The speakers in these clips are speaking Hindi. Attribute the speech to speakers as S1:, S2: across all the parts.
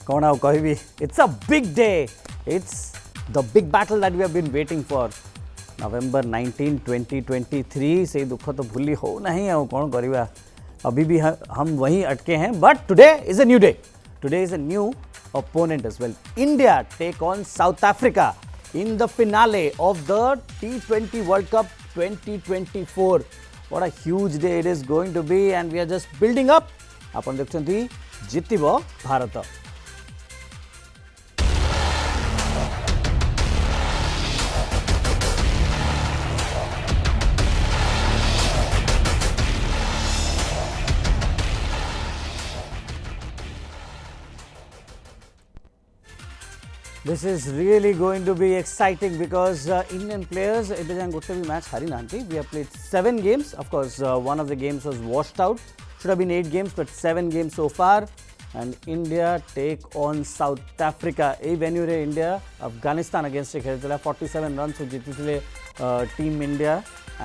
S1: कौन आउ कहबी it's a big day it's the big battle that we have been waiting for November 19 2023 से दुख तो भूली हो नहीं है कौन करवा अभी भी हम वहीं अटके हैं but today is a new day today is a new opponent as well. India take on South Africa in the finale of the T20 World Cup 2024. What a huge day it is going to be and we are just building up. आपण देखछन्ती जितिबो Bharat. This is really going to be exciting because Indian players एबे जान गोटे भी मैच हारी नांती. We have played 7 games. Of course, one of the games was washed out. Should have been 8 games, but 7 games so far. And India take on South Africa. A venue रे India Afghanistan against खेलतला 47 runs जीतिथिले team India.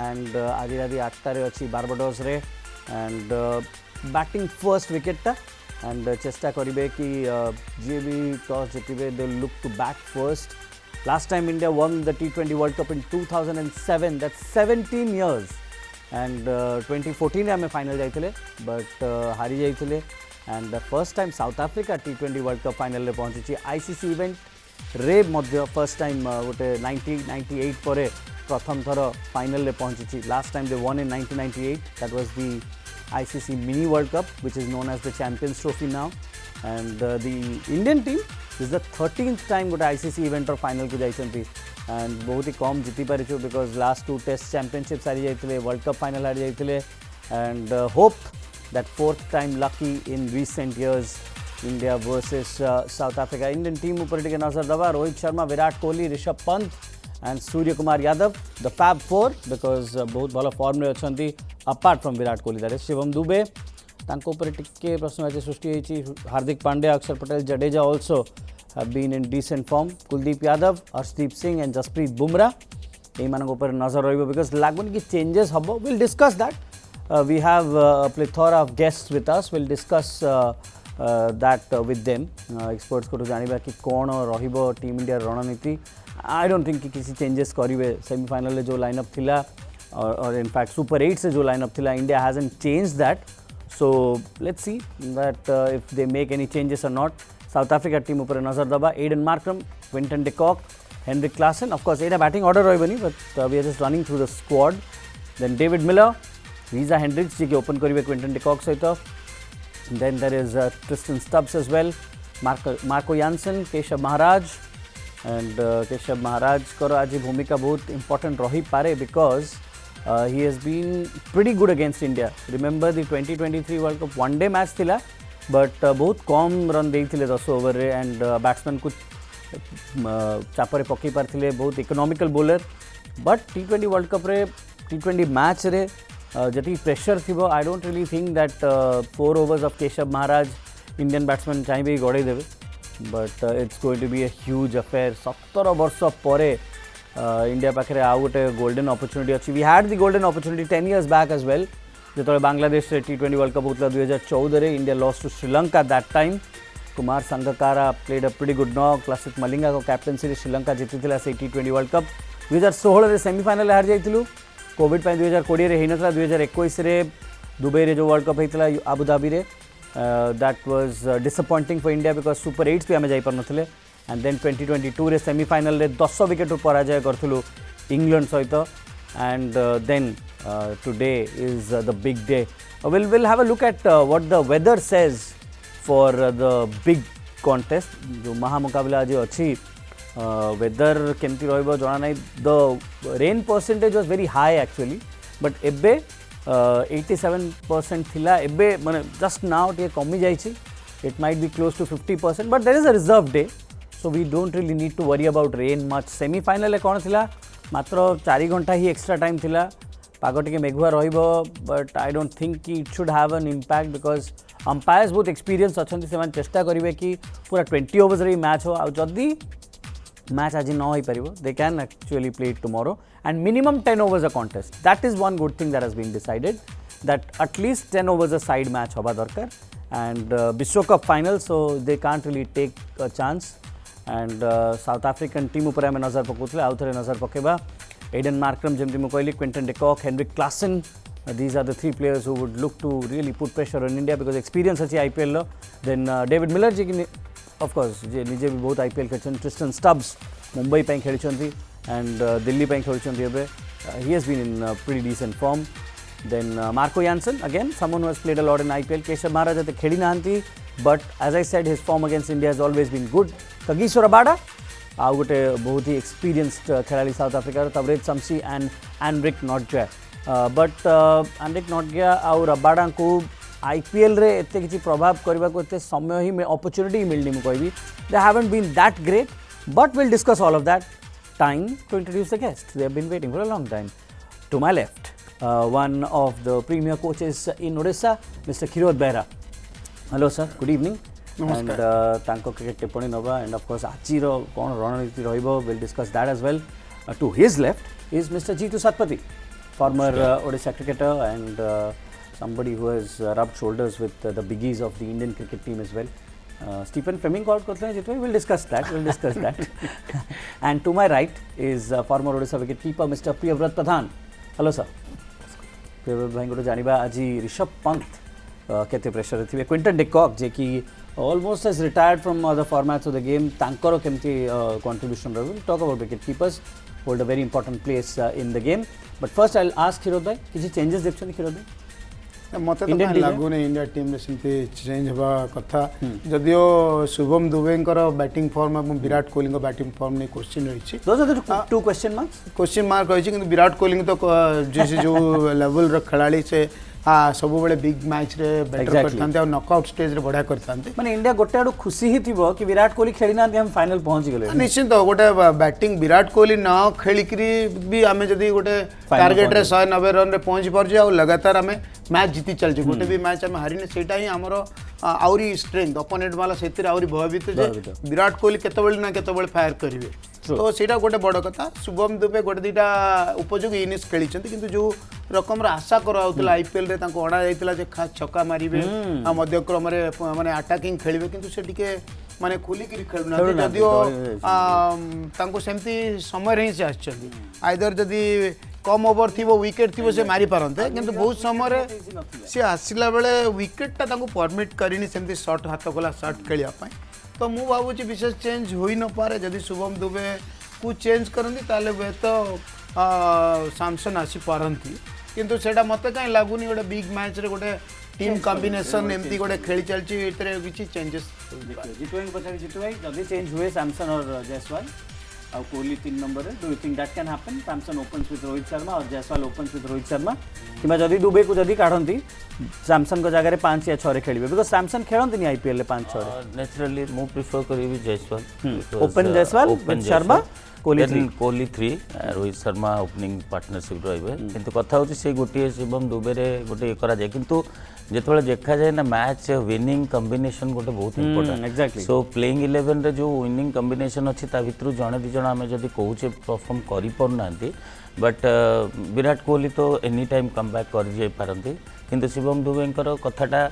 S1: And आज राति 8 रे अछि बारबाडोस रे and batting first wicket टा. And चेष्टा करिबे कि जे भी टॉस जितिबे they look to bat first. Last time India won the T20 World Cup in 2007. That's 17 years. And 2014 रे हमें फाइनल जाइथिले बट हारी जाइथिले. And the first time South Africa T20 World Cup final रे पहुंची ICC इवेंट रे मध्य फर्स्ट टाइम गोटे 1998 परे प्रथम थर फाइनल रे पहुंची. Last time they won in 1998. That was the ICC Mini World Cup, which is known as the Champions Trophy now. And the Indian team is the 13th time got ICC event or final को जाइछन्ती. And बहुत ही कम जीति पारिछु because last 2 test championships हारी जाइथिले, World Cup final हारी जाइथिले. And hope that 4th time lucky in recent years. India versus South Africa. Indian team ऊपर टिके नजर दबा. Rohit Sharma, Virat Kohli, Rishabh Pant and Surya Kumar Yadav, the Fab Four, because बहुत भल फॉर्म रे अछंती apart from Virat Kohli. that is Shivam Dubey तांको ऊपर टिके प्रश्नवाची सृष्टि होईची. हार्दिक पांड्या, अक्षर Patel, Jadeja also have been in decent form. Kuldeep Yadav, Arshdeep Singh and Jasprit Bumrah एई मानक ऊपर नजर रहिबो because लागुन की चेंजेस हबो. we'll discuss that. We have a plethora of guests with us. we'll discuss that with them. Experts को जानिबा कि कोन रहिबो टीम इंडिया रणनीति. I don't think कि किसी चेंजेस करिवे. सेमीफाइनल ले जो लाइनअप थिला और इनफैक्ट सुपर 8 से जो लाइनअप थिला India hasn't changed that. So let's see that if they make any changes or not. South Africa team ऊपर नजर दबा. Aiden Markram, Quinton de Kock, Heinrich Klaasen. Of course एटा बैटिंग ऑर्डर रहबनी but we are just running through the squad. Then David Miller, Reeza Hendricks जी के ओपन करिवे क्विंटन डिकॉक सहित. Then there is Tristan Stubbs as well. Marco Jansen, Keshav Maharaj. And Keshav Maharaj को आज भूमिका बहुत important रही पारे because he has been pretty good against India. Remember the 2023 World Cup one day match थिला but बहुत कम रन देइथिले 10 ओवर रे and बैट्समैन को चापरे पकई पारथिले. बहुत economical bowler but T20 World Cup रे T20 मैच रे जति प्रेशर थिबो. I don't really think that 4 overs of Keshav Maharaj Indian batsman चाहिए गड़े देवे. But it's going to be a huge affair. 17 वर्ष पर इंडिया पाखे आउ गोटे गोल्डन अपॉर्चुनिटी अच्छी. We had the golden opportunity 10 years back as well जो बांग्लादेश T20 वर्ल्ड कप होता 2014 रे. India lost to Sri Lanka that time. Kumar Sangakkara played a pretty good knock. Classic Malinga को कैप्टेंसी श्रीलंका जीति से T20 वर्ल्ड कप. 2016 सेमीफाइनल हार जाइथिलु. कोविड 2020 रे होता 2021 रे दुबई रे जो वर्ल्ड कप होता आबुधाबी रे. That was disappointing for India because super 8 भी आम जापे. एंड देन 2022 रे सेमीफाइनल रे 10 विकेट पराजय करूँ इंग्लैंड सहित. And then today is the big day. Will have a look at what the weather says for the big contest जो महामुकाबला आज अच्छी. वेदर केमती रहिबो जना नहीं. The rain percentage was very high actually but एबे 87% थिला. एबे माने जस्ट नाउ टे कमी जाइछि. It might be close to 50% but there is a reserve day so we don't really need to worry about rain much. Semifinal कौन थिला मात्र 4 घंटा ही एक्स्ट्रा टाइम थिला. पाग टिके मेघुआ रहिबो बट आई डोंट थिंक कि it should have an impact because umpires बहुत एक्सपीरियंस अच्छे. से चेष्टा करेंगे कि पूरा 20 ओवर्स रे मैच हो. जदि मैच आज न हो पार they can actually play it tomorrow and minimum 10 overs a contest. That is one good thing that has been decided, that at least 10 overs a side match होबा दरकार and Biswas Cup final, so they can't really take a chance. And South African team upare ame nazar pakutile au thare nazar pakeba. Aiden Markram, jemti mu koili, Quinton de Kock, Henrik Klassen. These are the three players who would look to really put pressure on India because experience achi IPL lo. Then David Miller ji, of course, je nije bhi bahut IPL khelichon. Tristan Stubbs Mumbai pai khelichonti and Delhi pai khelichonti ebe. He has been in pretty decent form. Then Marco Jansen, again someone who has played a lot in IPL. Keshav Maharaj ate kheli nahanti, but as I said, his form against India has always been good. Kagiso Rabada, ଆଉ ଗୋଟେ ବହୁତ ହି ଏକ୍ସପିରିଏନ୍ସଡ ଖେଳାଳି ସାଉଥ ଆଫ୍ରିକାର ତବରେଜ ସମସି ଆଣ୍ଡ ଆଣ୍ଡ୍ରିକ୍ ନଟଗିଆ ବଟ୍ ଆଣ୍ଡ୍ରିକ୍ ନଟଗିଆ ଆଉ ରବାଡ଼ାଙ୍କୁ ଆଇପିଏଲ୍ରେ ଏତେ କିଛି ପ୍ରଭାବ କରିବାକୁ ଏତେ ସମୟ ହିଁ ଅପରଚ୍ୟୁନିଟି ମିଳିନି ମୁଁ କହିବି they haven't been that great but will discuss all of that time to introduce the guest they have been waiting for a long time to my left one of the premier coaches in Odisha, Mr. Kirot Behra. Hello sir, good evening. And tanko cricket tippani nova and of course achiro kon rananiti rahibo, we'll discuss that as well. To his left is Mr. Jitu Satpathy, former Odisha cricketer and somebody who has rubbed shoulders with the biggies of the Indian cricket team as well. Stephen Fleming called Kotlane Jitu, we'll discuss that. And to my right is former Odisha wicketkeeper Mr. Priyavrat Pradhan. Hello sir. Priyavrat bhai ko janiba aji Rishabh Pant kete pressure thibe, Quinton de Kock je ki almost has retired from the formats of the game. Tankaro kemti contribution will talk about wicket keepers hold a very important place in the game. But first I'll ask Kirot bhai kichi changes dekhchani Kirot bhai
S2: मत तो लागू नहीं इंडिया टीम सेमती चेंज हवा कथा जदियो शुभम दुबेंकर बैटिंग फॉर्म और विराट कोहली बैटिंग फॉर्म नहीं क्वेश्चन रही
S1: those are the two question mark
S2: रही किंतु विराट कोहली तो जैसे जो लेवल रो खिलाड़ी से हाँ सब बड़े बिग मैच रे बेटर करथांते और नॉकआउट स्टेज रे बढ़िया करथांते
S1: माने इंडिया गोटे आडू खुशी ही थिबो कि विराट कोहली खेली ना हम फाइनल पहुंच गेले
S2: निश्चित गोटे बैटिंग विराट कोहली न खेली करी भी आमे जदी गोटे टारगेट रे 190 रन रे पहुंच परजे और लगातार आमे मैच जीति चल जे गोटे भी मैच आमे हारिने सेटा ही हमरो आउरी स्ट्रेंथ ओपोनेंट वाला सेतिर आउरी भयभीत जे विराट कोहली केतबेल ना केतबेल फायर करिवे तो सेटा गोटे बड़ कथा शुभम दुबे गोटे दीटा उपयोगी इनिंग्स खेली किंतु जो रकम आशा कराउतला आईपीएल रे तांको अडा जाइतला जे खास छक्का मारिबे आ मध्यक्रम रे माने अटैकिंग खेलिबे किंतु से टिके माने खुली करी खेलुना जदियो तांको सेमती समय रे से आछछन आइदर जदी कम ओवर थी वो विकेट थी वो से मारी पारंते किंतु बहुत समय से आसिला बेले विकेट ता तांको परमिट करिनी सेमती शॉट हाथ खोला शॉट खेलिया पाई तो मु भावुची विशेष चेंज होई न पारे जदी शुभम दुबे को चेंज करंती ताले वे तो सैमसन आसी पारंती किंतु सेटा मते काई लागुनी गोटे बिग मैच रे गोटे टीम कॉम्बिनेशन एमती गोटे खेली चलची इतरे किछि चेंजेस
S1: जितु पछाडी जितु भाई जदी चेंज हुए सैमसन और जायसवाल और कोहली 3 नंबर है, do you think that can happen? Samson opens with Rohit Sharma और जायसवाल ओपन्स विथ रोहित शर्मा कि जदि दुबे को जदि काढंती सैमसन को जगह 5 या 6 रे खेलिबे बिकॉज़ सैमसन खेलंती नहीं आईपीएल ले 5 6 रे
S3: नेचुरली मु प्रिफर करिवि Jaiswal
S1: open Jaiswal Sharma
S3: Kohli 3 Rohit Sharma opening partnership रहिबे किंतु कथा होची से गोटे शिवम दुबे रे गोटे करा जाय किंतु जेतबेले देखा जाए ना मैच विनिंग कॉम्बिनेशन गोटे बहुत इंपोर्टेंट
S1: एक्जेक्टली
S3: सो प्लेइंग 11 रे जो विनिंग कॉम्बिनेशन अछि ता भितरु जणे दि जण आमे जदी कहूचे परफॉर्म करि परनांती बट विराट कोहली तो एनी टाइम कम बैक कर जे पारंती किंतु शिवम दुबेंकर कथाटा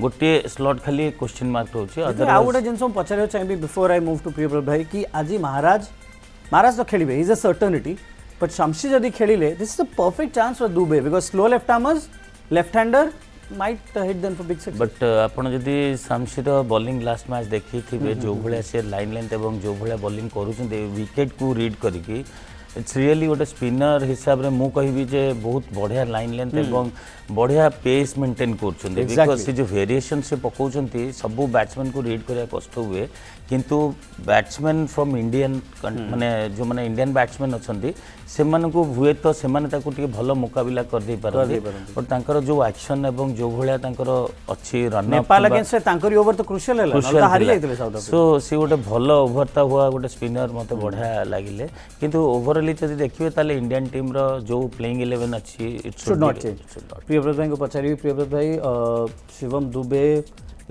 S3: गोटे स्लॉट खाली क्वेश्चन मार्क होची
S1: अदर आ गोटे जिंसो पछारे चाहिबी before I move to Priyavrat भाई कि आजी महाराज तो खेलिबे is a certainty but Shamsi जदी खेलिले this is the perfect chance for Dube because slow left armers left hander might hit them for big six
S3: but आपण जदी शामशीर बॉलिंग लास्ट मैच देखि थिबे जो भले से लाइन लेंथ एवं जो भले बॉलिंग करूछन विकेट को रीड करिकि इट्स रियली गोटे स्पिनर हिसाब रे मु कहिबी जे बहुत बढ़िया लाइन लेंथ एवं बढ़िया पेस मेंटेन करछन बिकॉज़ से जो वेरिएशन से पकाउछंती सब बैट्समैन को रीड करिया कष्ट हुए किंतु बैट्समैन फ्रॉम इंडियन माने जो माने इंडियन बैट्समैन अछंती से माने को हुए तो से माने ताको टिके भलो मुकाबला कर दे पारबे और तांकर जो एक्शन एवं जो भलिया तांकर अछि रन
S1: नेपाल अगेंस्ट तांकर ओवर तो क्रुशियल हैला न हारि जाइतले साउथ अफ्रीका
S3: सो सी गोटे भलो ओवरता हुआ गोटे स्पिनर मते बढ़िया लागिले किंतु ओवरऑल जदी देखिबे ताले इंडियन टीम रो जो प्लेइंग 11 अछि it should not change
S1: Priyavrat भाई को पछारी प्रियव्रत भाई Shivam Dubey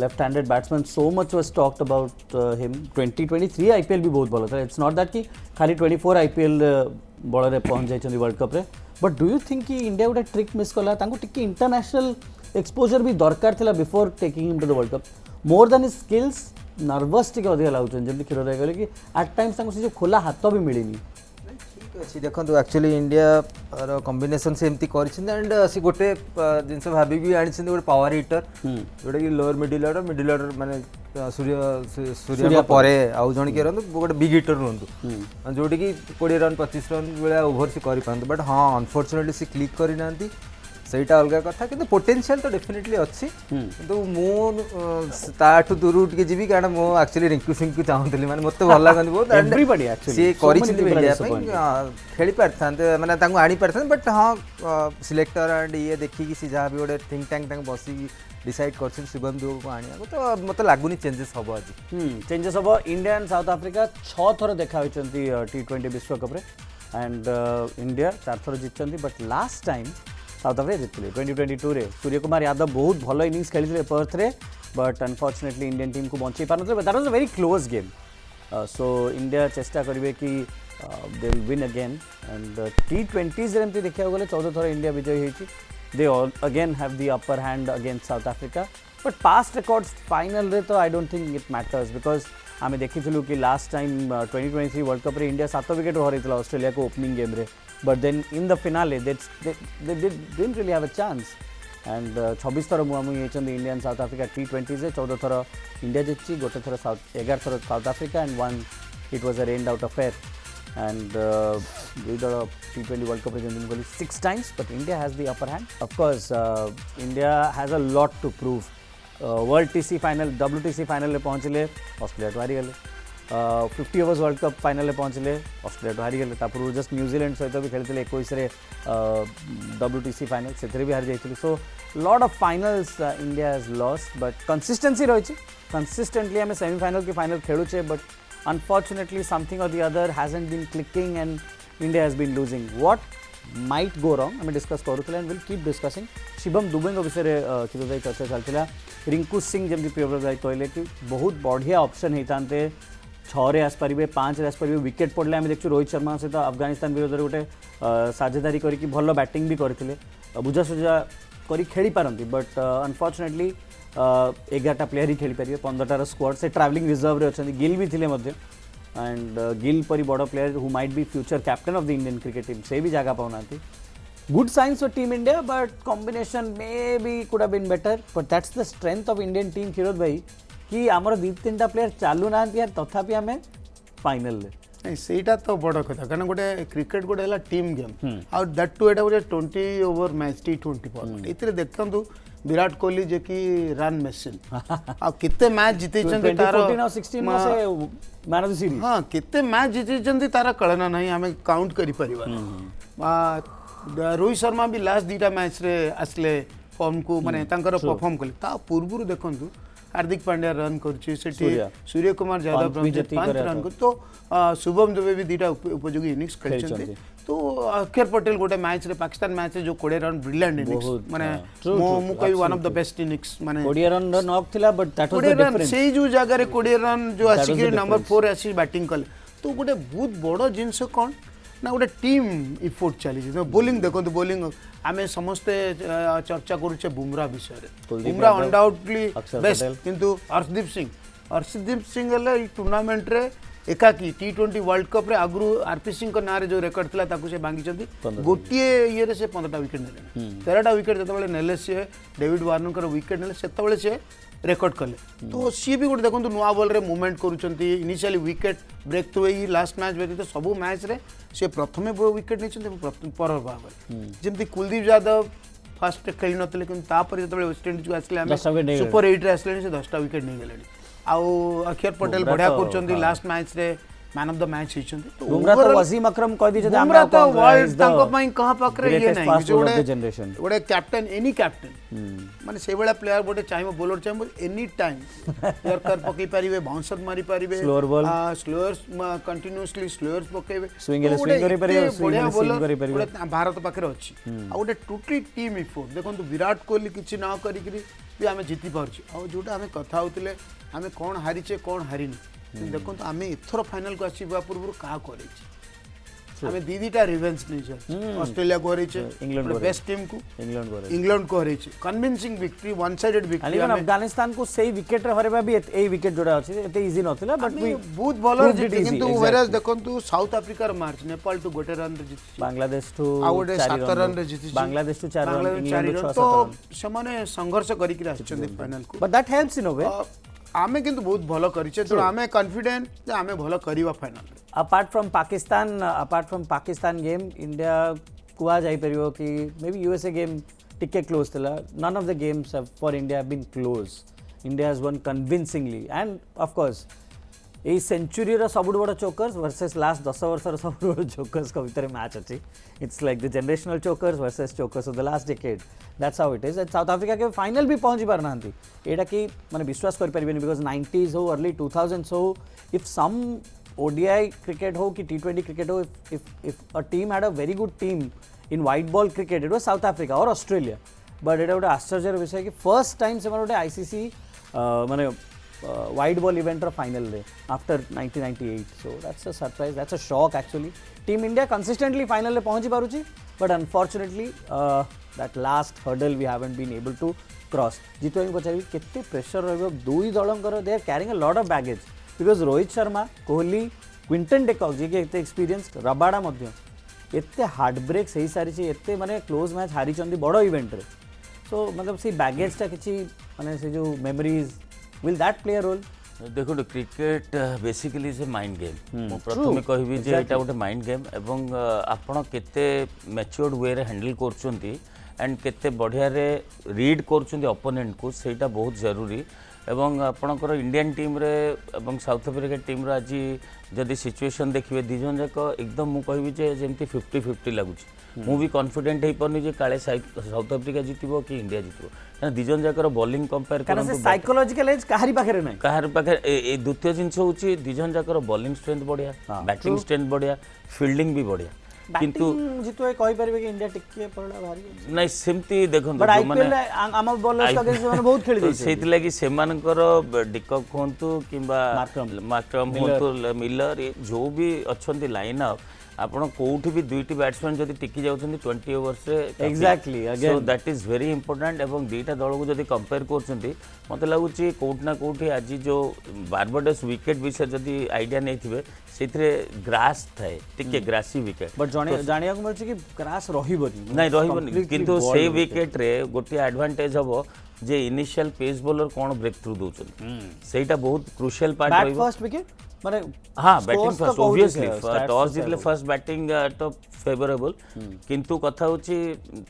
S1: left-handed batsman so much was talked about him 2023 IPL भी बहुत भलो था it's not that कि खाली 24 IPL बॉलर रे पहुंच जाई चंदी वर्ल्ड कप रे but do you think कि इंडिया गोटे ट्रिक मिस कला तांको टिके इंटरनेशनल एक्सपोजर भी दरकार थिला before taking him to the world cup more than his skills nervous टिके अधिक लाଗୁଛନ୍ତି ଯେମିତି କ୍ଷୀର ଦେଇ ଗଲେ कि एट टाइम्स तांको से जो खोला हाथ भी मिलिनी
S4: ठीक अच्छी देखो एक्चुअली इंडिया कॉम्बिनेशन से एमती एंड सी गोटे जिनस भाभी भी आनी गोटे पावर हिटर जोटा कि लोअर मिडिल ऑर्डर माने सूर्य पर आउ जन किए रहा गोटे बिग हिटर रुहतु जोटी कि 20 रन 25 रन भाया ओभर सी कर बट हाँ अनफॉर्चुनेटली सी क्लिक करना सहीटा अलग कथा कि पोटेंशियल तो डेफिनेटली अच्छी किंतु मुझे दूर टे जी कारण मुझे एक्चुअली रिंकू सिंह चाहूली मैंने मत भल लगती बहुत सी खेली पारे मैंने आनी पारे बट हाँ सिलेक्टर एंड ये देखिए सी जहाँ भी गोटे थिंक टैंक बस डिसाइड कर शुभम दुबे को आने तो मत लगुनि चेंजेस हम आज
S1: चेंजेस हम इंडिया एंड साउथ आफ्रिका 6 थर देखा T20 विश्वकप एंड इंडिया 4 थर जीति but last time South Africa जीतले 2022 रे सूर्य कुमार यादव बहुत भल इनिंग्स खेली पर्थ रे बट अनफॉर्चुनेटली इंडियन टीम को बंचाई पार that was a very close game so India चेष्टा करेंगे कि they will win again and T20s रे देखा गले 14 थर इंडिया विजयी होती they again have the upper hand against South Africa but past records final रे तो I don't think it matters because आम देखी कि लास्ट टाइम 2023 वर्ल्ड कप रे इंडिया 7 विकेट हरई ऑस्ट्रेलिया को ओपनिंग गेम रे but then in the finale they didn't really have a chance and 26 थर मुहामुही होती India and south Africa T20 से 14 थर इंडिया जीती गोटे थर 11 थर south Africa and one it was a rained out affair and दुई दल T20 वर्ल्ड कप जमी गली 6 times but India has the upper hand of course India has a lot to prove world TC final WTC final में पहुँचले ऑस्ट्रेलिया तो हारी गले 50 ओवर्स वर्ल्ड कप फाइनल में पहुँचले ऑस्ट्रेलिया तो हारी गले पूर्व जस्ट न्यूजीलैंड सहित भी खेलते 21 WTC फाइनल से भी हारी जाइए so lot of finals India has lost but consistency रही कंसिस्टेंटली आम सेमीफाइनल की फाइनल खेलुचे but unfortunately something or the other hasn't been clicking and India has been losing what might go wrong आम डिस्कस करूँ and will keep discussing Shivam Dube विषय में क्षीर चर्चा चलता रिंकू सिंह जमी प्रियव्रत कहले कि बहुत बढ़िया ऑप्शन होता 6 रे आसपारे 5 रे आसपारे विकेट पड़े आम देखु रोहित शर्मा सहित अफगानिस्तान विरोध में गोटे साझेदारी करके भल बैटिंग भी करते बुझासुझा कर खेली पारती बट अनफॉर्चुनेटली 11टा प्लेयर ही खेली पारे 15टार स्क्वाड से ट्रैवलिंग रिजर्व रे अच्छा गिल भी थे एंड गिल परी बड़ player who might be future captain of the Indian cricket team से भी जगह पाऊना good signs for team India but combination may be could have been better but that's the strength of Indian team Kshirod भाई कि आमर 2-3टा प्लेयर चालू ना यार तथापि आम फाइनल
S2: नहीं सेटा तो बड़ कथा कारण गोटे क्रिकेट गोटे है टीम गेम आ दैट टू एटा गोटे 20 ओवर मैच T20 फॉर्मेट इतरे देखंतु विराट कोहली जे कि रन मशीन आ किते मैच जीते चंदी तार
S1: 2014 और 16 में से मैन ऑफ द सीरीज
S2: हां किते मैच जीते चंदी तार कळना नहीं हमें काउंट करि परिबा रोहित शर्मा भी लास्ट 2टा मैच रे आसले फॉर्म को माने तांकर परफॉर्म कले ता पूर्वरु देखंतु हार्दिक पांड्या रन कर सूर्य कुमार यादव 5 रन कर तो शुभम दुबे भी 2टा उपयोगी इनिंग्स खेलते तो अक्षर पटेल गोटे मैच रे पाकिस्तान मैच रे जो 20 रन ब्रिलियंट इनिंग्स माने मु कहि one of the best innings माने
S1: 20 रन नॉक थिला but that was the difference
S2: सेही जो जगह रे 20 रन जो आसी नंबर 4 आसी बैटिंग कले तो गोटे बहुत बड़ जिंस कोन ना गोटे टीम इफोर्ट चली बोलिंग देखो बोलिंग आम समस्ते चर्चा करुचे बुमरा विषय बुमरा अनडाउटली बेस्ट किंतु अर्शदीप सिंह टूर्नामेंट रे एकाकी T20 वर्ल्ड कप रे आगु आरपी सिंह ना जो रेकर्ड थिला ताकू से भांगी गोटे ये से 15टा विकेट ने 13टा विकेट जो नेले सी डेविड वार्नर विकेट ने से सी रेकर्ड कले तो सी भी गोटे देखो नुआ बॉल रे मूवमेंट करुँच इनिशियली विकेट ब्रेक थ्रू ही लास्ट मैच व्यतीत सब मैच रे सी प्रथमे विकेट नहीं पर भाव जमी कुलदीप यादव फास्ट खेली नथिले किंतु जो वेस्ट इंडीज को आसले सुपर 8 रे आसले से 10टा विकेट नहीं गले आउ अक्षर पटेल बढ़िया कर लास्ट मैच रे मैन ऑफ द मैच हिचंती तो
S1: बुमरा तो वसीम अकरम कह दी जदे
S2: बुमरा तो वर्ल्ड तांको पई कहां पकरे ये नहीं
S1: जोड़े जनरेशन
S2: गोटे कैप्टन एनी कैप्टन माने से बेला प्लेयर गोटे चाहिए बॉलर चाहिए एनी टाइम यॉर्कर पकई परिबे बाउंसर मारी परिबे
S1: स्लोअर बॉल
S2: स्लोअर्स कंटीन्यूअसली स्लोअर्स पकेबे
S1: स्विंग करि परिबे स्विंग करि परिबे
S2: भारत पकरे अछि आ गोटे टोटली टीम इफोर्ट देखंतु विराट कोहली किछि ना करि भी आमे जीति पारछि आ जोटा आमे कथा होतिले आमे कोन हारिचे कोन हारिनी देखो आम एथर फाइनल को आसवा पूर्व क्या आमे दीदीटा रिवेंज नहीं ऑस्ट्रेलिया को हरैछे
S1: इंग्लैंड को
S2: बेस्ट टीम को
S1: इंग्लैंड
S2: इंग्लैंड को हरैछे convincing victory one sided victory
S1: even Afghanistan को सही विकेट रे हरेबा भी ए विकेट जोड़ा अछि एते इजी नथिला बट वी
S2: बहुत बॉलर जिते किंतु वेरास देखंतु साउथ अफ्रीका मैच नेपाल टू गोटे रन रे जिति
S1: बांग्लादेश टू
S2: आउटे 7 रन रे जिति
S1: बांग्लादेश टू 4 रन इंग्लैंड टू 6
S2: तो समाने संघर्ष करी कि आछछन्ती फाइनल को
S1: but that helps in a way
S2: आमे किंतु बहुत भलो करिछे तो आमे कॉन्फिडेंट जे आमे भलो करिवा final
S1: apart from Pakistan game India कुआ जाई परियो कि maybe USA game टिके close थिला none of the games have for India have been close India has won convincingly and of course ए सेंचुरी रो सबुठ बड़ चोकर्स वर्सेस लास्ट 10 वर्ष रो सबुठ बड़ चोकर्स को भीतर मैच अछि it's like the generational chokers versus chokers of the last decade that's how it is at South Africa के फाइनल भी पहुंची पार नांती एटा कि माने विश्वास कर परिबेनी बिकॉज़ 90s हो अर्ली 2000s हो इफ सम ODI cricket हो कि T20 cricket हो if a team had a very good team in white ball cricket it was South Africa or Australia but एटा गोटे आश्चर्यर विषय कि फर्स्ट टाइम से गोटे ICC माने white ball event रो फाइनल रे after 1998 so that's a surprise that's a shock actually team India consistently final रे पहुंची पारुची but unfortunately that last hurdle we haven't been able to cross जीतो हम पचारी केते प्रेशर रहबो दुई दलंकर they are carrying a lot of baggage because Rohit Sharma Kohli Quinton de Kock जी के एते एक्सपीरियंस रबाडा मध्य एते हार्ट ब्रेक सही सारी छी एते माने क्लोज मैच हारी चंदी बड़ो इवेंट रे सो मतलब से बैगेज टा किछि माने से जो memories will that play a role
S3: देखो cricket basically is a mind game मु प्रथमे कहबी जे एटा गोटे माइंड गेम एवं आपण केते मैच्योर्ड वे रे हैंडल करचंती एंड केते बढ़िया रे रीड करचंती ओपोनेंट को सेटा बहुत जरूरी एवं आपणकर इंडियन टीम रे एवं साउथ अफ्रीका टीम रे आज जदि सिचुएशन देखिए दिजन जाक एकदम मु कहबी जे जेमती 50-50 लागुच मु भी कॉन्फिडेंट हे पनी जे काले साउथ अफ्रीका जितिबो कि इंडिया जितिबो ना दिजन जाकर बॉलिंग कंपेयर
S1: करन से साइकोलॉजिकल एज काहरी पाखरे नै
S3: काहर पाखे ए द्वितीय जिंस होची दिजन जाकर बॉलिंग स्ट्रेंथ बढ़िया बैटिंग स्ट्रेंथ बढ़िया फील्डिंग भी बढ़िया
S1: किंतु जितो कहि परबे कि इंडिया टिके पड़ला भारी
S3: नै सेमती देखन
S1: बट आईपीएल आम बॉलर्स का अगेंस्ट माने बहुत खेली
S3: सेति लागि सेमानकर डिकॉक होंतु किबा मार्क्रम होंतु मिलर जो भी अछंती लाइन अप आपण कोठी भी दुईटी बैट्समैन जदि टिकी जाउछंती 20 ओवर्स रे
S1: exactly again
S3: so that is very important एवं दीटा दल को जदि कंपेयर करछंती मते लागुची कोठ ना कोठी आज जो बारबाडोस विकेट विषय जदि आईडिया नै थिबे सेथरे ग्रास थाए टिके ग्रासी विकेट
S1: बट जानिया को मिलछ कि ग्रास रहिबनी
S3: नै रहिबनी किंतु से विकेट रे गोटे एडवांटेज हबो जे इनिशियल पेस बॉलर कोन ब्रेक थ्रू दोछन सेटा बहुत क्रूशियल पार्ट
S1: रहिबो फर्स्ट विकेट माने
S3: हां बैटिंग फर्स्ट ऑब्वियसली टॉस जितले फर्स्ट बैटिंग तो फेवरेबल किंतु कथा होची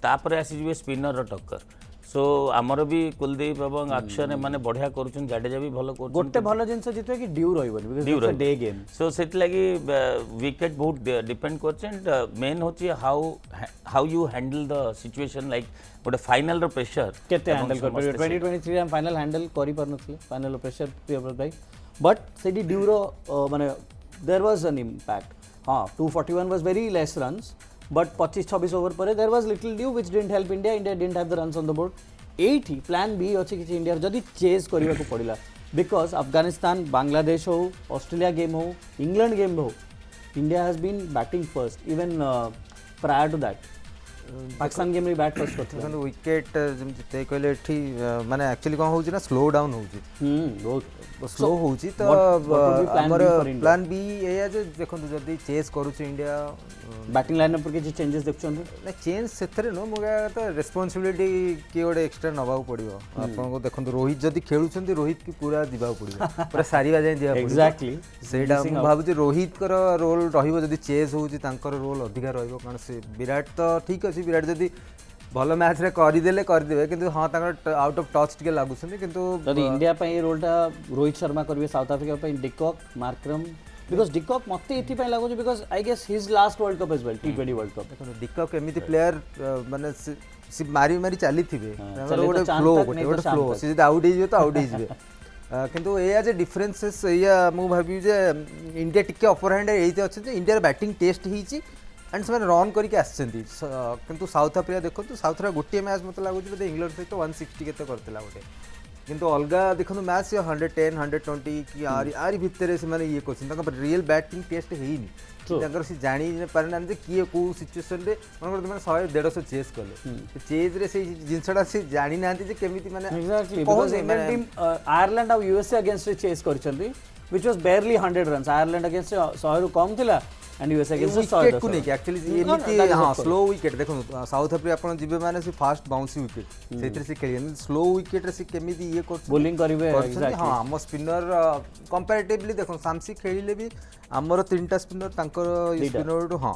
S3: तापरे आसी जिवे स्पिनर रो टक्कर सो आमर भी कुलदीप एवं अक्षर माने बढ़िया करूछन जाडेजा भी भलो करूछन
S1: गोटे भलो जिंस जितवे कि ड्यू रहिबनी because it's a day game
S3: so set लागि विकेट बहुत डिपेंड करछन मेन होची how you handle the situation like गोटे फाइनल रो प्रेशर
S1: केते हैंडल कर 2023 हम फाइनल हैंडल करि परनथले फाइनल रो प्रेशर पेपर भाई बट सेडी ड्यू रो माने देयर वाज एन इंपैक्ट हां 241 was very less runs but 25-26 over पर there was little due which didn't help India didn't have the runs on the board 80 plan B अछि कि इंडिया जदी चेज करबा को पड़िला because Afghanistan Bangladesh हो Australia game हो England game हो India has been batting first even prior to that Pakistan game रे बैट फर्स्ट करथि
S4: विकेट जेते कहले एठी माने एक्चुअली कोन होउची ना स्लो डाउन होउची बहुत स्लो होउची तो हमर प्लान बी एया जे देखंतु जदी चेस करूची इंडिया
S1: बैटिंग लाइनअप पर किछि चेंजेस देखछन
S4: ना चेंज सेथरे नो मोगा तो रिस्पांसिबिलिटी कि ओडे एक्स्ट्रा नबाउ पड़ियो आपन को देखंतु रोहित जदी खेलुछंती रोहित की पूरा दिबाउ पड़ियो पूरा सारीवा जाय दिबा पड़ियो
S1: एग्जैक्टली
S4: सेटा हम भाबुची रोहित कर रोल रहिबो जदी चेस होउची तांकर रोल अधिका रहिबो कारण से विराट तो ठीक विराट जदि भलो मैच रे करि देले किंतु हां ताकर आउट ऑफ टच टिके लागुछन किंतु
S1: जदि इंडिया पई रोलटा रोहित शर्मा करबे साउथ अफ्रीका पई डिकॉक मार्क्रम बिकॉज़ डिकॉक मते इथि पई लागुछ because I guess his last world cup as well T20 world cup
S4: देखो डिकॉक एमिति प्लेयर माने सी मारी मारी चाली थिबे गोटे फ्लो सी जदि आउट हिजबे तो आउट हिजबे किंतु ए आज डिफरेंसेस या मु भाबी जे इंडिया टिके अपर हैंड एइते अछि जे इंडिया बैटिंग टेस्ट हिची एंड से रन करके आछंती किंतु साउथ अफ्रीका देखो तो साउथ अफ्रीका गोटे मैच मत लागुच इंग्लैंड सहित 160 केते करथिला गोटे किंतु अलगा देखो मैच 110 120 कि आरी भितर से माने ये कर रियल बैटिंग टेस्ट हेनी तांकर से जानी पारे ना जे किए को सिचुएशन रे मन माने 100 150 चेस कले चेज रे से जिंसडा से जानी नांती जे केमिति माने
S1: exactly because Indian team Ireland और यूएसए अगेंस्ट चेस करछंती which was barely 100 runs Ireland against 100 रु कम थिला एंड यूएसए अगेंस्ट 100
S4: विकेट को नहीं एक्चुअली एमिति हां स्लो विकेट देखो साउथ अफ्रीका आपण जिबे माने से फास्ट बाउंसी विकेट सेतिर से खेलियन स्लो विकेट रे से केमिति ये कर
S1: बॉलिंग करिवे एग्जैक्टली
S4: हां हम स्पिनर कंपैरेटिवली देखो सामसी खेलिले भी हमर तीनटा स्पिनर तांकर स्पिनर हां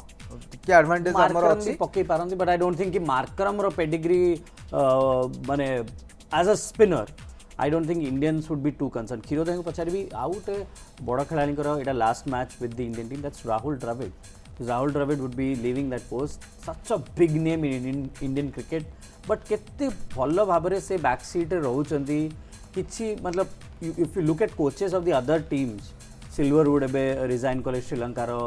S4: के एडवांटेज हमर अछि
S1: पक्के पारंती बट आई डोंट थिंक कि मार्करम रो पेडिग्री माने as a spinner I don't think Indians would be too concerned. Khirodai को पछारी भी out बड़ा खिलाड़ी करो इटा last match with the Indian team. That's Rahul Dravid. Rahul Dravid would be leaving that post. Such a big name in Indian cricket. But केते भल्लो भाबरे से back seat रे रहउचंती किछि मतलब if you look at coaches of the other teams, Silverwood एबे resign कले श्रीलंका रो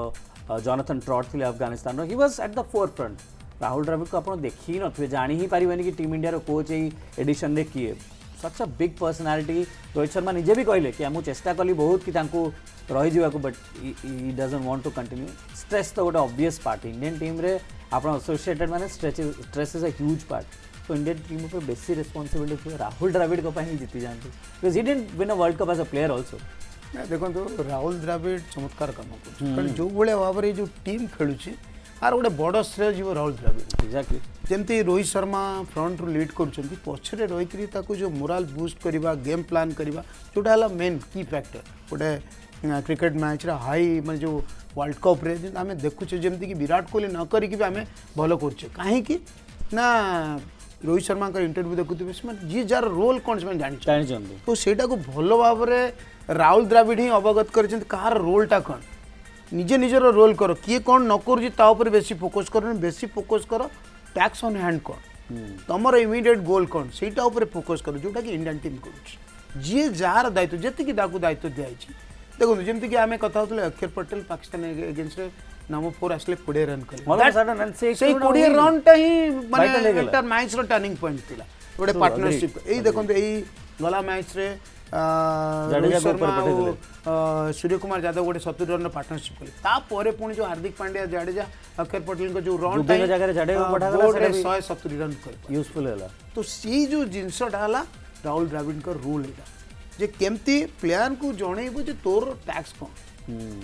S1: Jonathan Trott थिले अफगानिस्तान रो he was at the forefront. Rahul Dravid को आपण देखि नथबे जानि ही पारिबेनी कि टीम इंडिया रो कोच एई एडिशन रे किए such a big personality Rohit Sharma निजे भी कहले कि हम चेष्टा कली बहुत कि तांको रही जावाको but he doesn't want to continue stress तो गोटे ऑब्वियस पार्ट इंडियन टीम रे आपण एसोसिएटेड माने stress is a huge part तो इंडियन टीम पर बेसी रिस्पांसिबिलिटी थी राहुल द्रविड़ को ही जीति जानते because he didn't win a world cup as a player also
S2: देखो राहुल द्रविड़ चमत्कार काम कर जो भाई भाव में जो टीम खेलुची आर गोटे बड़ श्रेय जीव राहुल द्रविड़
S1: एक्जाक्टली
S2: जमती रोहित शर्मा फ्रंट रू लीड कर पछरे रही जो मोराल बूस्ट करवा गेम प्लान करवा जोटा है मेन की फैक्टर गोटे क्रिकेट मैच हाई माने जो वर्ल्ड कप रे आम देखुचे जमती कि विराट कोहली न करिक भी आम भल कर कहीं ना रोहित शर्मा इंटरव्यू देखुए जी जार रोल कौन से जानी तो सेटा को भल भाव में राहुल द्रविड़ ही अवगत कर कहार रोलटा कौन निजे निजर रोल कर किए कौन न कर बेसी फोकस कर बेसी फोकस कर टैक्स ऑन हैंड कौन तुम इमिडिएट गोल कौन से फोकस कर जोटा कि इंडियन टीम कर जी जार दायित्व जी दायित्व दिखाई देखो जमीक कि आम कथा होते अक्षर पटेल पाकिस्तान एगेंस्ट नंबर 4 आसले 20 रन कले 20 रन टा ही माने मैच रो टर्निंग पॉइंट थिला गोटे पार्टनरशिप एई देखो एई गला मैच रे सूर्य कुमार यादव गोटे 70 रन पार्टनरशिप कले तापर पुणी जो हार्दिक पांड्या जाडेजा अक्षर पटेल को जो रन
S1: टाइम जगह रे जाडेजा पठागला
S2: सेटा 170 रन कर
S1: यूजफुल हैला
S2: तो सी जो जिंसटा हला राहुल द्रविड़ का रूल एटा जे केमती प्लेयर को जणैबो जे तोर टैक्स कोन